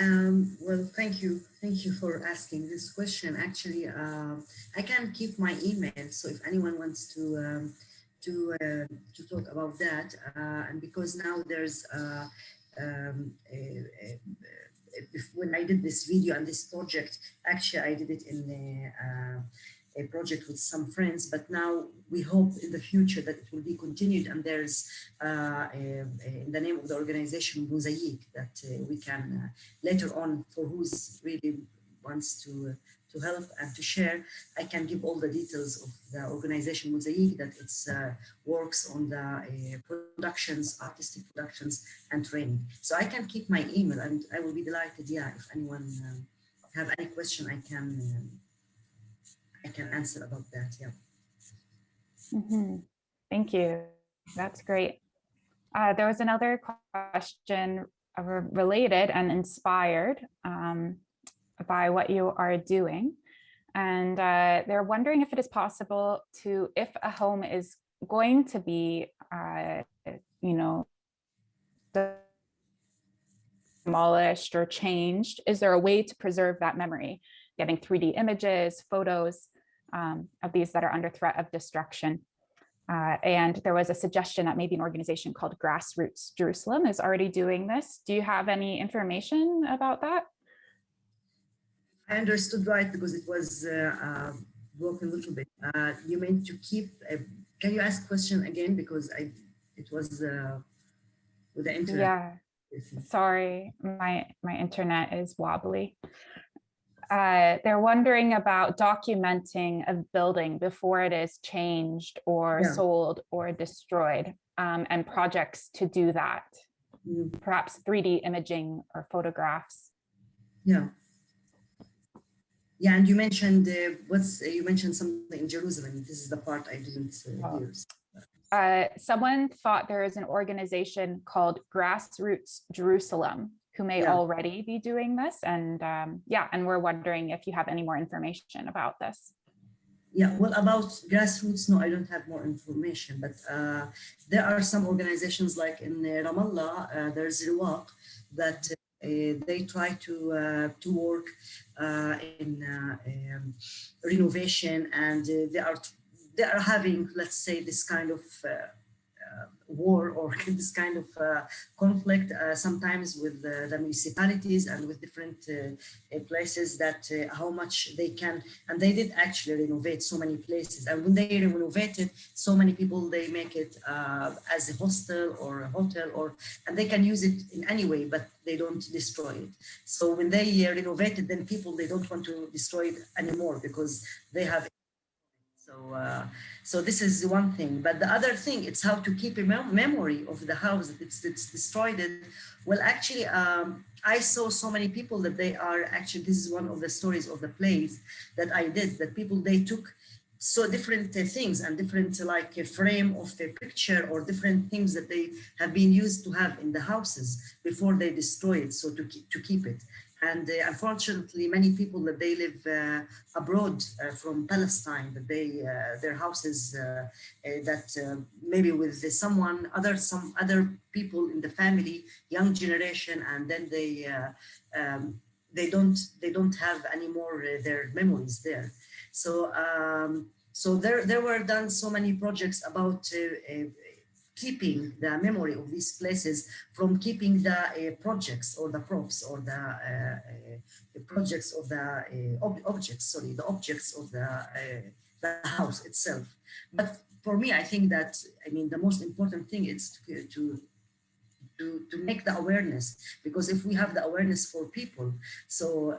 well, thank you for asking this question. Actually, I can keep my email, so if anyone wants to talk about that, and because now there's when I did this video and this project, actually I did it in a project with some friends, but now we hope in the future that it will be continued, and there's in the name of the organization Mosaic that we can later on, for who's really wants to help and to share, I can give all the details of the organization Mosaic, that it's works on the productions, artistic productions and training. So I can keep my email, and I will be delighted, yeah, if anyone have any question, I can answer about that, yeah. Thank you, that's great. There was another question related and inspired by what you are doing. And they're wondering if it is possible to, if a home is going to be, demolished or changed, is there a way to preserve that memory? Getting 3D images, photos of these that are under threat of destruction. And there was a suggestion that maybe an organization called Grassroots Jerusalem is already doing this. Do you have any information about that? I understood right, because it was broken a little bit. You meant to keep, can you ask question again? Because it was with the internet. Yeah, sorry, my internet is wobbly. They're wondering about documenting a building before it is changed or sold or destroyed, and projects to do that. Perhaps 3D imaging or photographs. Yeah. Yeah, and you mentioned you mentioned something in Jerusalem. This is the part I didn't hear. Someone thought there is an organization called Grassroots Jerusalem who may already be doing this, and and we're wondering if you have any more information about this. Yeah, well, about Grassroots, no, I don't have more information, but there are some organizations like in Ramallah, there's Riwaq, that they try to work in renovation, and they are having, let's say, this kind of war or this kind of conflict sometimes with the municipalities and with different places, that how much they can, and they did actually renovate so many places, and when they renovated so many people, they make it as a hostel or a hotel, and they can use it in any way, but they don't destroy it. So when they renovated, then people, they don't want to destroy it anymore because they have. So this is one thing, but the other thing, it's how to keep a memory of the house that it's destroyed. Well, actually, I saw so many people that they are actually, this is one of the stories of the plays that I did, that people, they took so different things and different, like a frame of a picture or different things that they have been used to have in the houses before they destroy it, so to keep it. And unfortunately, many people that they live abroad from Palestine, that they their houses that maybe with some other people in the family, young generation, and then they don't have anymore their memories there. So so there were done so many projects about keeping the memory of these places, from keeping the projects or the props or the projects of the objects of the house itself. But for me, I think that, I mean, the most important thing is to make the awareness, because if we have the awareness for people, so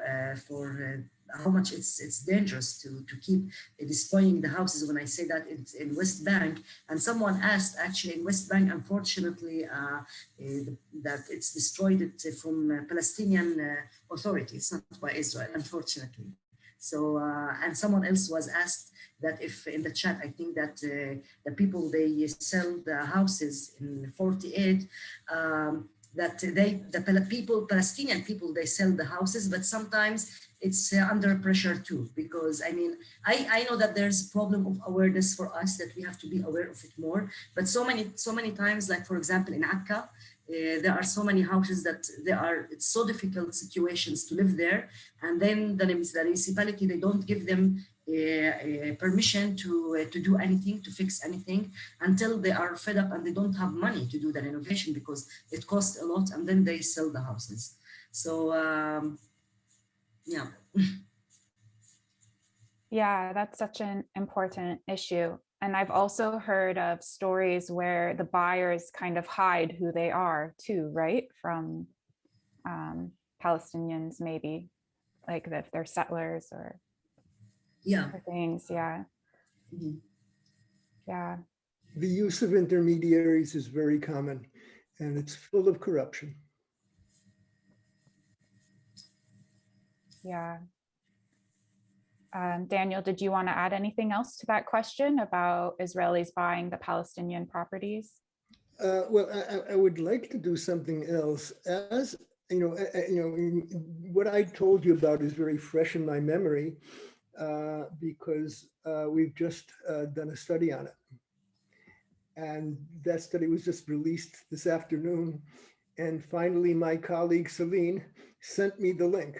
how much it's dangerous to keep destroying the houses. When I say that it's in West Bank, and someone asked actually in West Bank, unfortunately, that it's destroyed from Palestinian authorities, not by Israel, unfortunately. So, and someone else was asked that if in the chat, I think that the people, they sell the houses in 48, that Palestinian people, they sell the houses, but sometimes it's under pressure too, because I mean, I know that there's a problem of awareness for us, that we have to be aware of it more, but so many times, like for example, in Akka, there are so many houses that it's so difficult situations to live there, and then the municipality, they don't give them permission to do anything, to fix anything, until they are fed up and they don't have money to do the renovation because it costs a lot, and then they sell the houses. So yeah. Yeah, that's such an important issue. And I've also heard of stories where the buyers kind of hide who they are too, right? From Palestinians, maybe, like if they're settlers or things. Yeah. Mm-hmm. Yeah. The use of intermediaries is very common, and it's full of corruption. Yeah. Daniel, did you want to add anything else to that question about Israelis buying the Palestinian properties? Well, I would like to do something else. As you know, what I told you about is very fresh in my memory because we've just done a study on it, and that study was just released this afternoon. And finally, my colleague Celine sent me the link.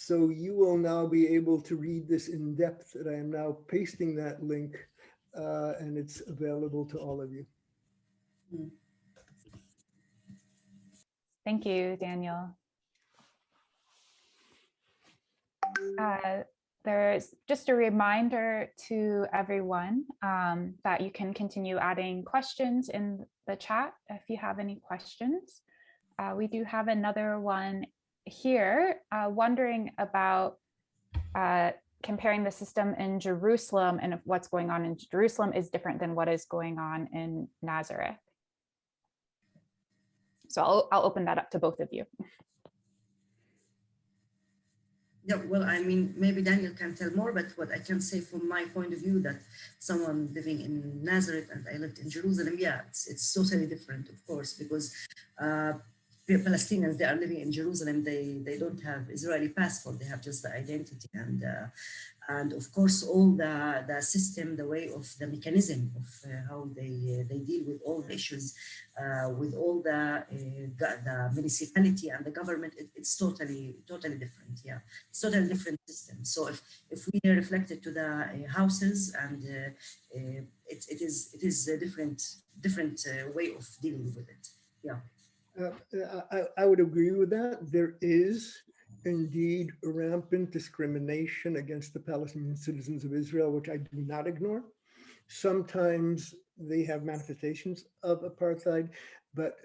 So you will now be able to read this in depth, and I am now pasting that link, and it's available to all of you. Thank you, Daniel. There's just a reminder to everyone that you can continue adding questions in the chat if you have any questions. We do have another one here, wondering about comparing the system in Jerusalem, and if what's going on in Jerusalem is different than what is going on in Nazareth. So I'll open that up to both of you. Yeah, well, I mean, maybe Daniel can tell more, but what I can say from my point of view, that someone living in Nazareth and I lived in Jerusalem, yeah, it's totally different, of course, because Palestinians, they are living in Jerusalem, they don't have Israeli passport, they have just the identity, and of course all the system, the way of the mechanism of how they deal with all the issues, with all the municipality and the government, it's totally different. Yeah, it's totally different system. So if we reflect it to the houses, and it is a different way of dealing with it. Yeah. I would agree with that. There is indeed rampant discrimination against the Palestinian citizens of Israel, which I do not ignore. Sometimes they have manifestations of apartheid, but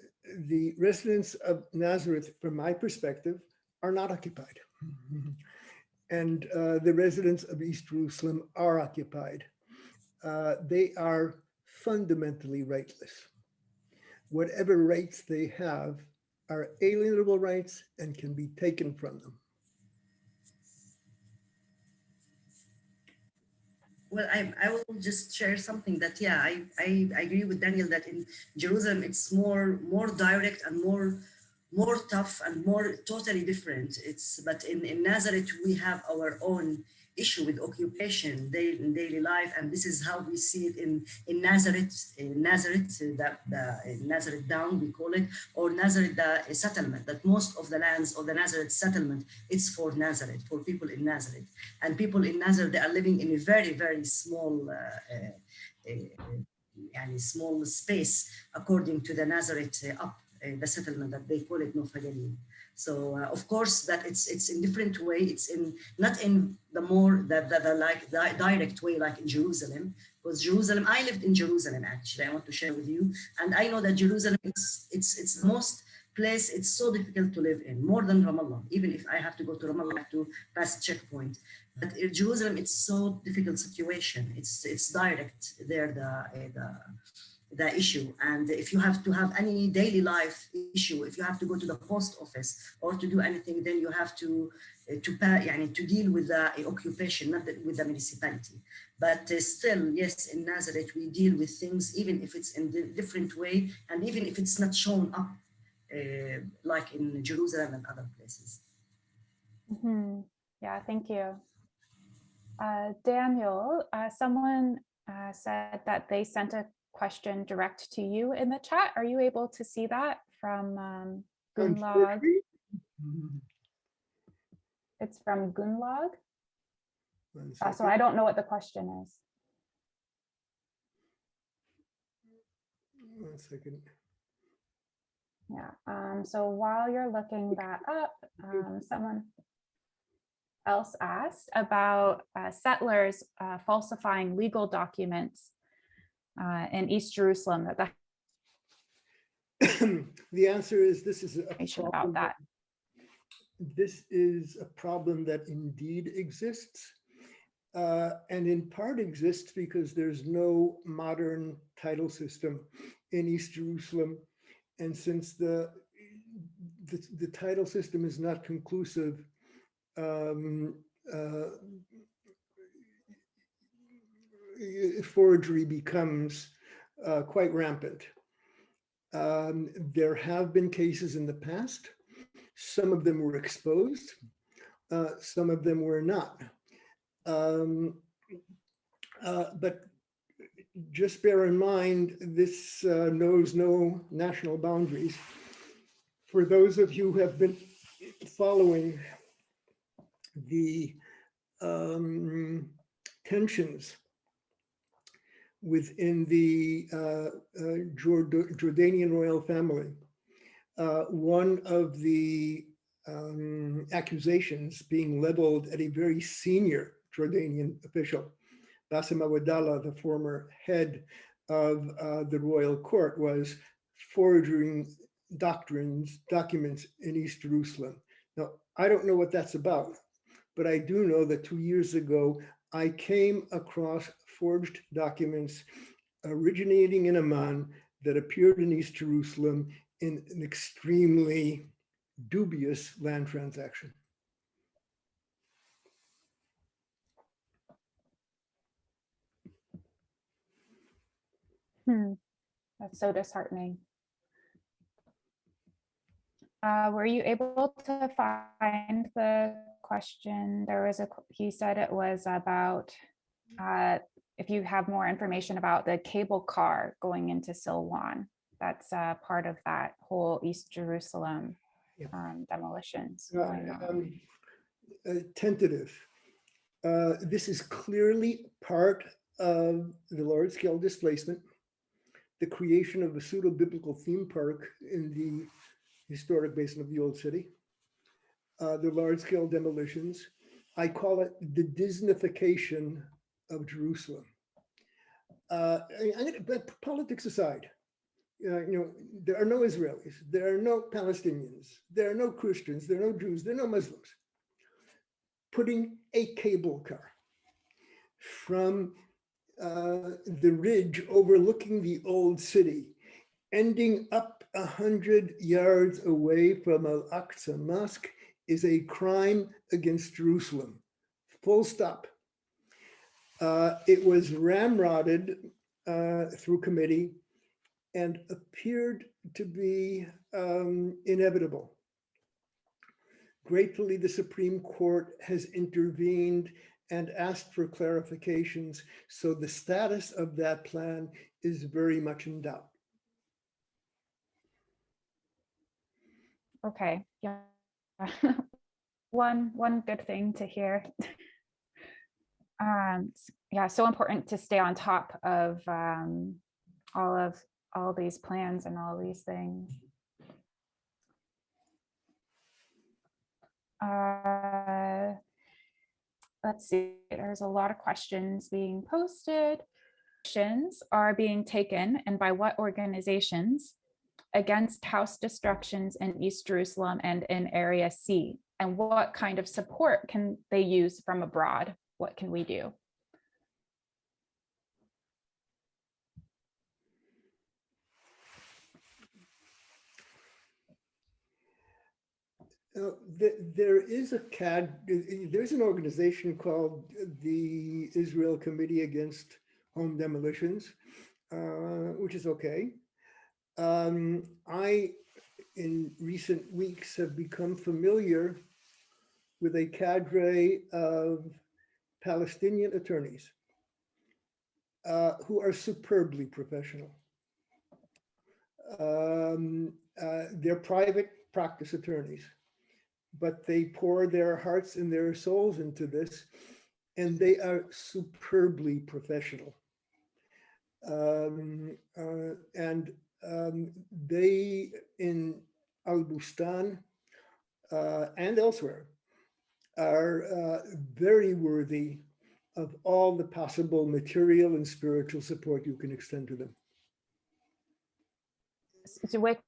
the residents of Nazareth, from my perspective, are not occupied. And the residents of East Jerusalem are occupied. They are fundamentally rightless. Whatever rights they have are alienable rights and can be taken from them. Well, I will just share something that, yeah, I agree with Daniel that in Jerusalem, it's more direct and more tough and more totally different. But in Nazareth, we have our own issue with occupation in daily life, and this is how we see it in Nazareth, Nazareth Down, we call it, or Nazareth the settlement. That most of the lands of the Nazareth settlement, it's for Nazareth, for people in Nazareth, and people in Nazareth, they are living in a very, very small small space according to the Nazareth the settlement that they call it Nofa Galil. So of course that it's in different way. It's not in the more the direct way like in Jerusalem, Because Jerusalem, I lived in Jerusalem actually, I want to share with you. And I know that Jerusalem, it's the most place, it's so difficult to live in, more than Ramallah. Even if I have to go to Ramallah, I have to pass checkpoint. But in Jerusalem, it's so difficult situation. It's direct there, the issue. And if you have to have any daily life issue, if you have to go to the post office or to do anything, then you have to deal with the occupation, not with the municipality. But still, yes, in Nazareth, we deal with things, even if it's in a different way, and even if it's not shown up like in Jerusalem and other places. Yeah, thank you. Daniel, someone said that they sent a question direct to you in the chat. Are you able to see that from Gunlog? It's from Gunlog. So I don't know what the question is. 1 second. Yeah, so while you're looking that up, someone else asked about settlers falsifying legal documents in East Jerusalem. The answer is this is a Information problem about that. This is a problem that indeed exists, and in part exists because there's no modern title system in East Jerusalem, and since the title system is not conclusive, forgery becomes quite rampant. There have been cases in the past. Some of them were exposed. Some of them were not. But just bear in mind, this knows no national boundaries. For those of you who have been following the tensions within the Jordanian royal family, one of the accusations being leveled at a very senior Jordanian official, Bassem Awadallah, the former head of the royal court, was forging documents in East Jerusalem. Now, I don't know what that's about, but I do know that 2 years ago, I came across forged documents originating in Amman that appeared in East Jerusalem in an extremely dubious land transaction. That's so disheartening. Were you able to find the question? There was he said it was about if you have more information about the cable car going into Silwan. That's part of that whole East Jerusalem demolitions going on. Tentative. This is clearly part of the large-scale displacement, the creation of a pseudo-biblical theme park in the historic basin of the Old City, the large-scale demolitions. I call it the Disneyfication of Jerusalem. But politics aside, there are no Israelis, there are no Palestinians, there are no Christians, there are no Jews, there are no Muslims. Putting a cable car from the ridge overlooking the old city, ending up 100 yards away from Al-Aqsa Mosque, is a crime against Jerusalem. Full stop. It was ramrodded through committee and appeared to be inevitable. Gratefully, the Supreme Court has intervened and asked for clarifications, so the status of that plan is very much in doubt. Okay, yeah. one good thing to hear. Yeah, so important to stay on top of all these plans and all these things. Let's see, there's a lot of questions being posted. actions are being taken and by what organizations against house destructions in East Jerusalem and in Area C? And what kind of support can they use from abroad? What can we do? There's an organization called the Israel Committee Against Home Demolitions, which is okay. I, in recent weeks, have become familiar with a cadre of Palestinian attorneys who are superbly professional. They're private practice attorneys, but they pour their hearts and their souls into this, and they are superbly professional. They, in Al-Bustan and elsewhere, are very worthy of all the possible material and spiritual support you can extend to them. To which,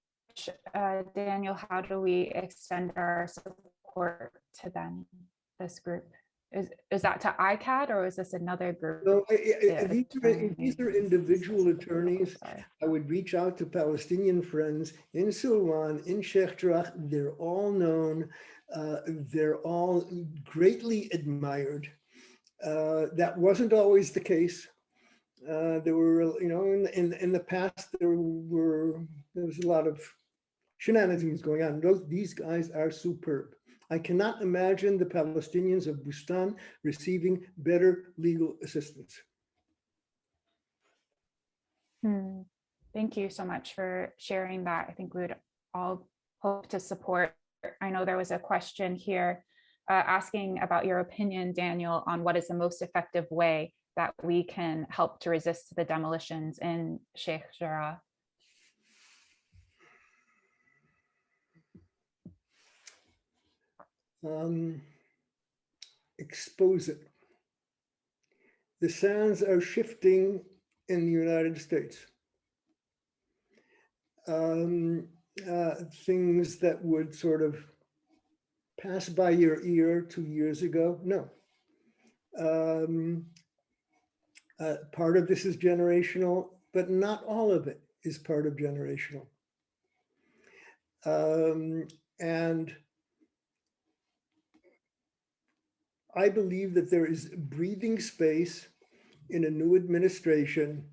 Daniel, how do we extend our support to them, this group? Is that to ICAD or is this another group? No, these are individual attorneys. I would reach out to Palestinian friends in Silwan, in Sheikh Jarrah. They're all known. They're all greatly admired. That wasn't always the case. There were, in the past, there was a lot of shenanigans going on. These guys are superb. I cannot imagine the Palestinians of Bustan receiving better legal assistance. Thank you so much for sharing that. I think we would all hope to support. I know there was a question here asking about your opinion, Daniel, on what is the most effective way that we can help to resist the demolitions in Sheikh Jarrah. Expose it. The sands are shifting in the United States. Things that would sort of pass by your ear 2 years ago, no. Part of this is generational, but not all of it is part of generational. And I believe that there is breathing space in a new administration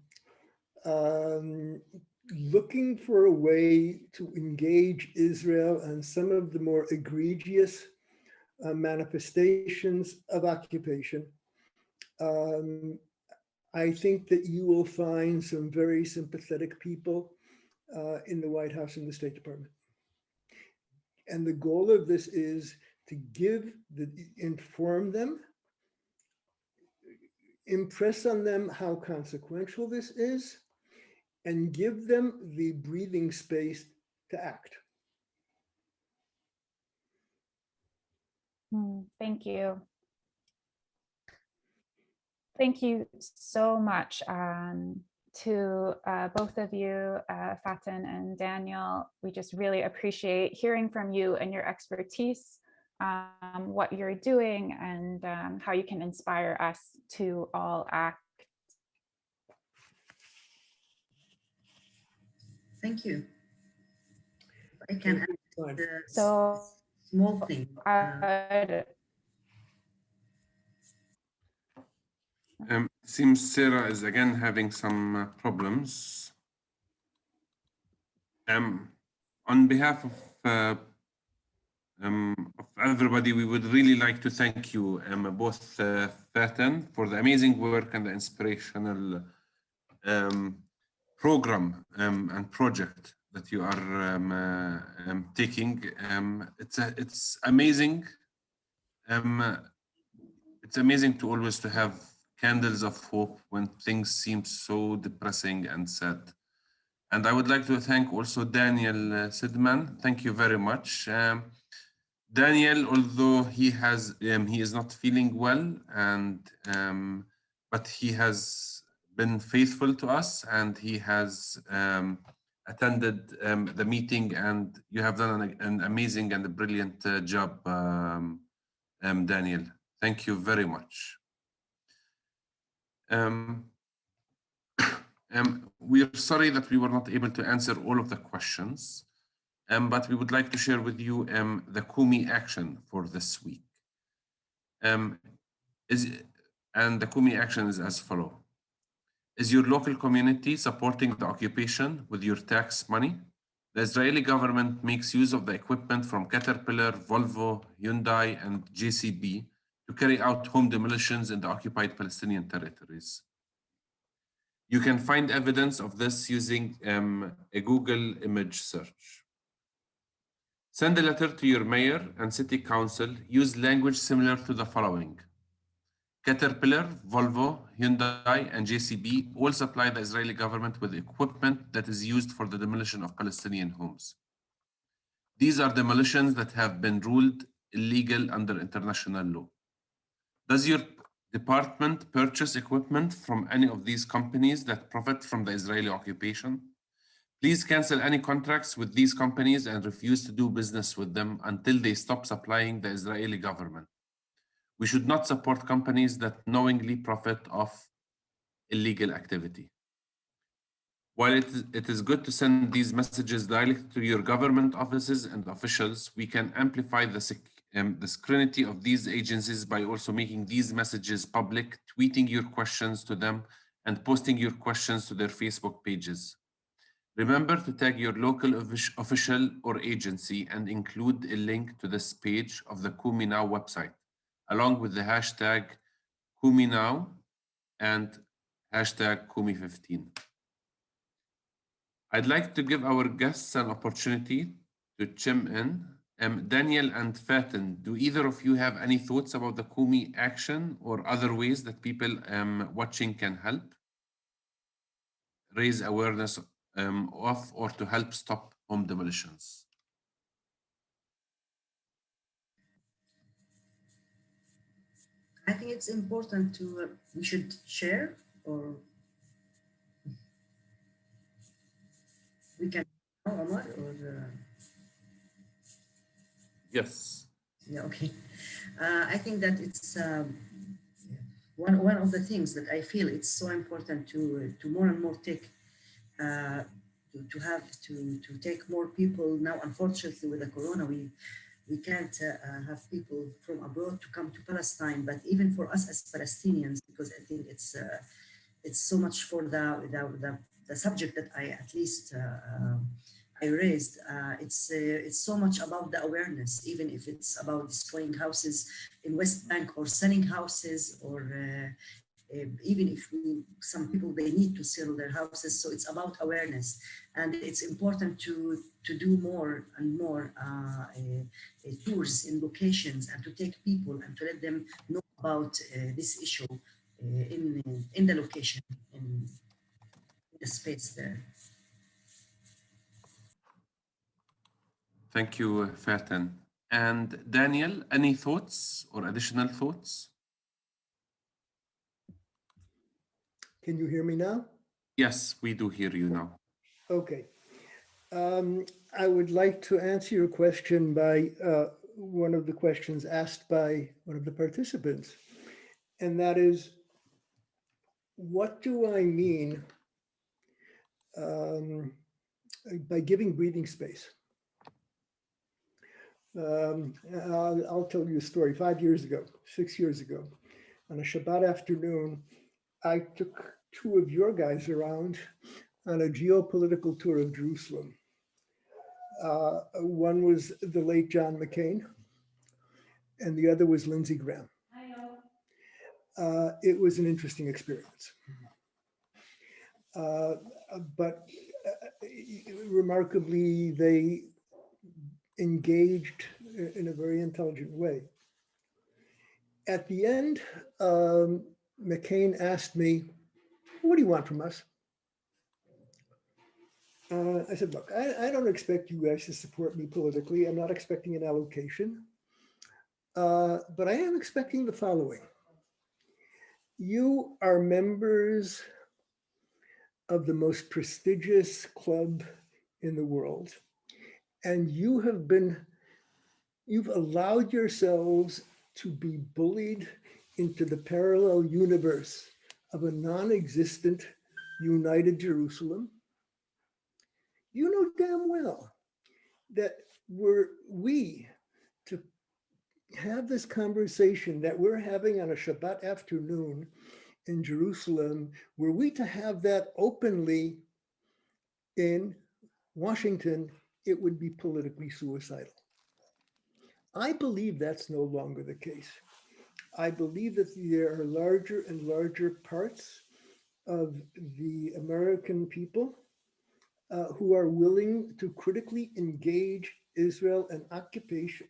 looking for a way to engage Israel on some of the more egregious manifestations of occupation. I think that you will find some very sympathetic people in the White House and the State Department. And the goal of this is to inform them, impress on them how consequential this is, and give them the breathing space to act. Thank you. Thank you so much to both of you, Faten and Daniel. We just really appreciate hearing from you and your expertise, what you're doing, and how you can inspire us to all act. Thank you. I can add so small thing. Seems Sarah is again having some problems. On behalf of everybody, we would really like to thank you, both Faten, for the amazing work and the inspirational program and project that you are taking. It's amazing. It's amazing to always to have candles of hope when things seem so depressing and sad. And I would like to thank also Daniel Sidman. Thank you very much. Daniel, although he is not feeling well, and but he has been faithful to us, and he has attended the meeting, and you have done an amazing and a brilliant job, Daniel. Thank you very much. We are sorry that we were not able to answer all of the questions, but we would like to share with you the Kumi action for this week. And the Kumi action is as follows. Is your local community supporting the occupation with your tax money? The Israeli government makes use of the equipment from Caterpillar, Volvo, Hyundai, and JCB to carry out home demolitions in the occupied Palestinian territories. You can find evidence of this using a Google image search. Send a letter to your mayor and city council. Use language similar to the following. Caterpillar, Volvo, Hyundai, and JCB all supply the Israeli government with equipment that is used for the demolition of Palestinian homes. These are demolitions that have been ruled illegal under international law. Does your department purchase equipment from any of these companies that profit from the Israeli occupation? Please cancel any contracts with these companies and refuse to do business with them until they stop supplying the Israeli government. We should not support companies that knowingly profit off illegal activity. While it is good to send these messages directly to your government offices and officials, we can amplify the scrutiny of these agencies by also making these messages public, tweeting your questions to them, and posting your questions to their Facebook pages. Remember to tag your local official or agency and include a link to this page of the Kumi Now website, along with the hashtag Kumi Now and hashtag Kumi15. I'd like to give our guests an opportunity to chime in. Daniel and Fatin, do either of you have any thoughts about the Kumi action or other ways that people watching can help raise awareness of or to help stop home demolitions? I think it's important to, we should share, or we can, Omar, or Yes. yeah, okay. I think that it's one of the things that I feel it's so important to more and more take to take more people now. Unfortunately, with the corona, we can't have people from abroad to come to Palestine. But even for us as Palestinians, because I think it's so much for the subject that I at least I raised. It's so much about the awareness, even if it's about destroying houses in West Bank or selling houses, or even if some people, they need to sell their houses. So it's about awareness, and it's important to do more and more tours in locations, and to take people and to let them know about this issue in the location, in the space there. Thank you, Fatin. And Daniel, any thoughts or additional thoughts? Can you hear me now? Yes, we do hear you now. Okay. I would like to answer your question by one of the questions asked by one of the participants, and that is, what do I mean by giving breathing space? I'll tell you a story. 6 years ago, on a Shabbat afternoon, I took two of your guys around on a geopolitical tour of Jerusalem. One was the late John McCain, and the other was Lindsey Graham. It was an interesting experience. But remarkably, they engaged in a very intelligent way. At the end, McCain asked me, "What do you want from us?" I said, "Look, I don't expect you guys to support me politically. I'm not expecting an allocation. But I am expecting the following. You are members of the most prestigious club in the world. And you've allowed yourselves to be bullied into the parallel universe of a non-existent united Jerusalem. You know damn well that were we to have this conversation that we're having on a Shabbat afternoon in Jerusalem, were we to have that openly in Washington, it would be politically suicidal. I believe that's no longer the case. I believe that there are larger and larger parts of the American people who are willing to critically engage Israel and occupation,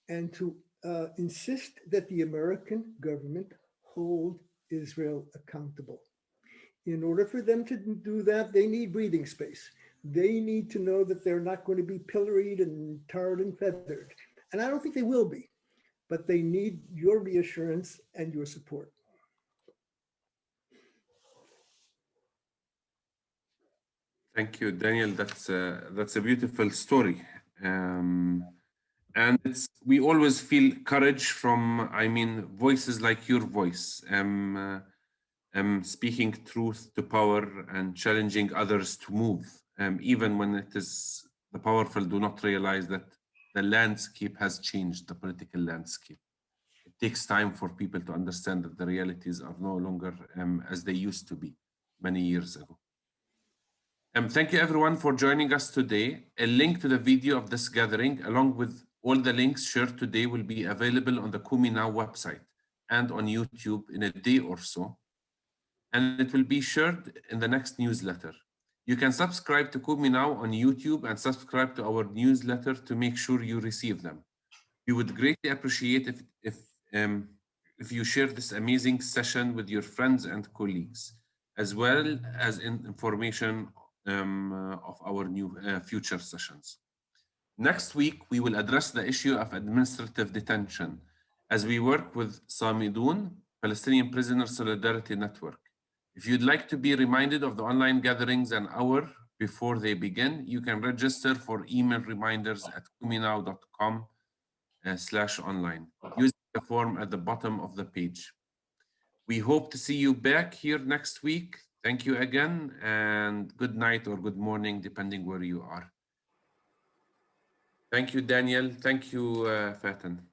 and to insist that the American government hold Israel accountable. In order for them to do that, they need breathing space. They need to know that they're not going to be pilloried and tarred and feathered. And I don't think they will be, but they need your reassurance and your support. Thank you, Daniel. That's a beautiful story. And we always feel courage from, voices like your voice, speaking truth to power and challenging others to move, even when it is the powerful do not realize that the landscape has changed, the political landscape. It takes time for people to understand that the realities are no longer as they used to be many years ago. Thank you everyone for joining us today. A link to the video of this gathering, along with all the links shared today, will be available on the Kumi Now website and on YouTube in a day or so. And it will be shared in the next newsletter. You can subscribe to Kumi Now on YouTube and subscribe to our newsletter to make sure you receive them. We would greatly appreciate if you share this amazing session with your friends and colleagues, as well as information of our new future sessions. Next week, we will address the issue of administrative detention as we work with Samidun, Palestinian Prisoner Solidarity Network. If you'd like to be reminded of the online gatherings an hour before they begin, you can register for email reminders at kuminow.com/online using the form at the bottom of the page. We hope to see you back here next week. Thank you again, and good night or good morning, depending where you are. Thank you, Daniel. Thank you, Faten.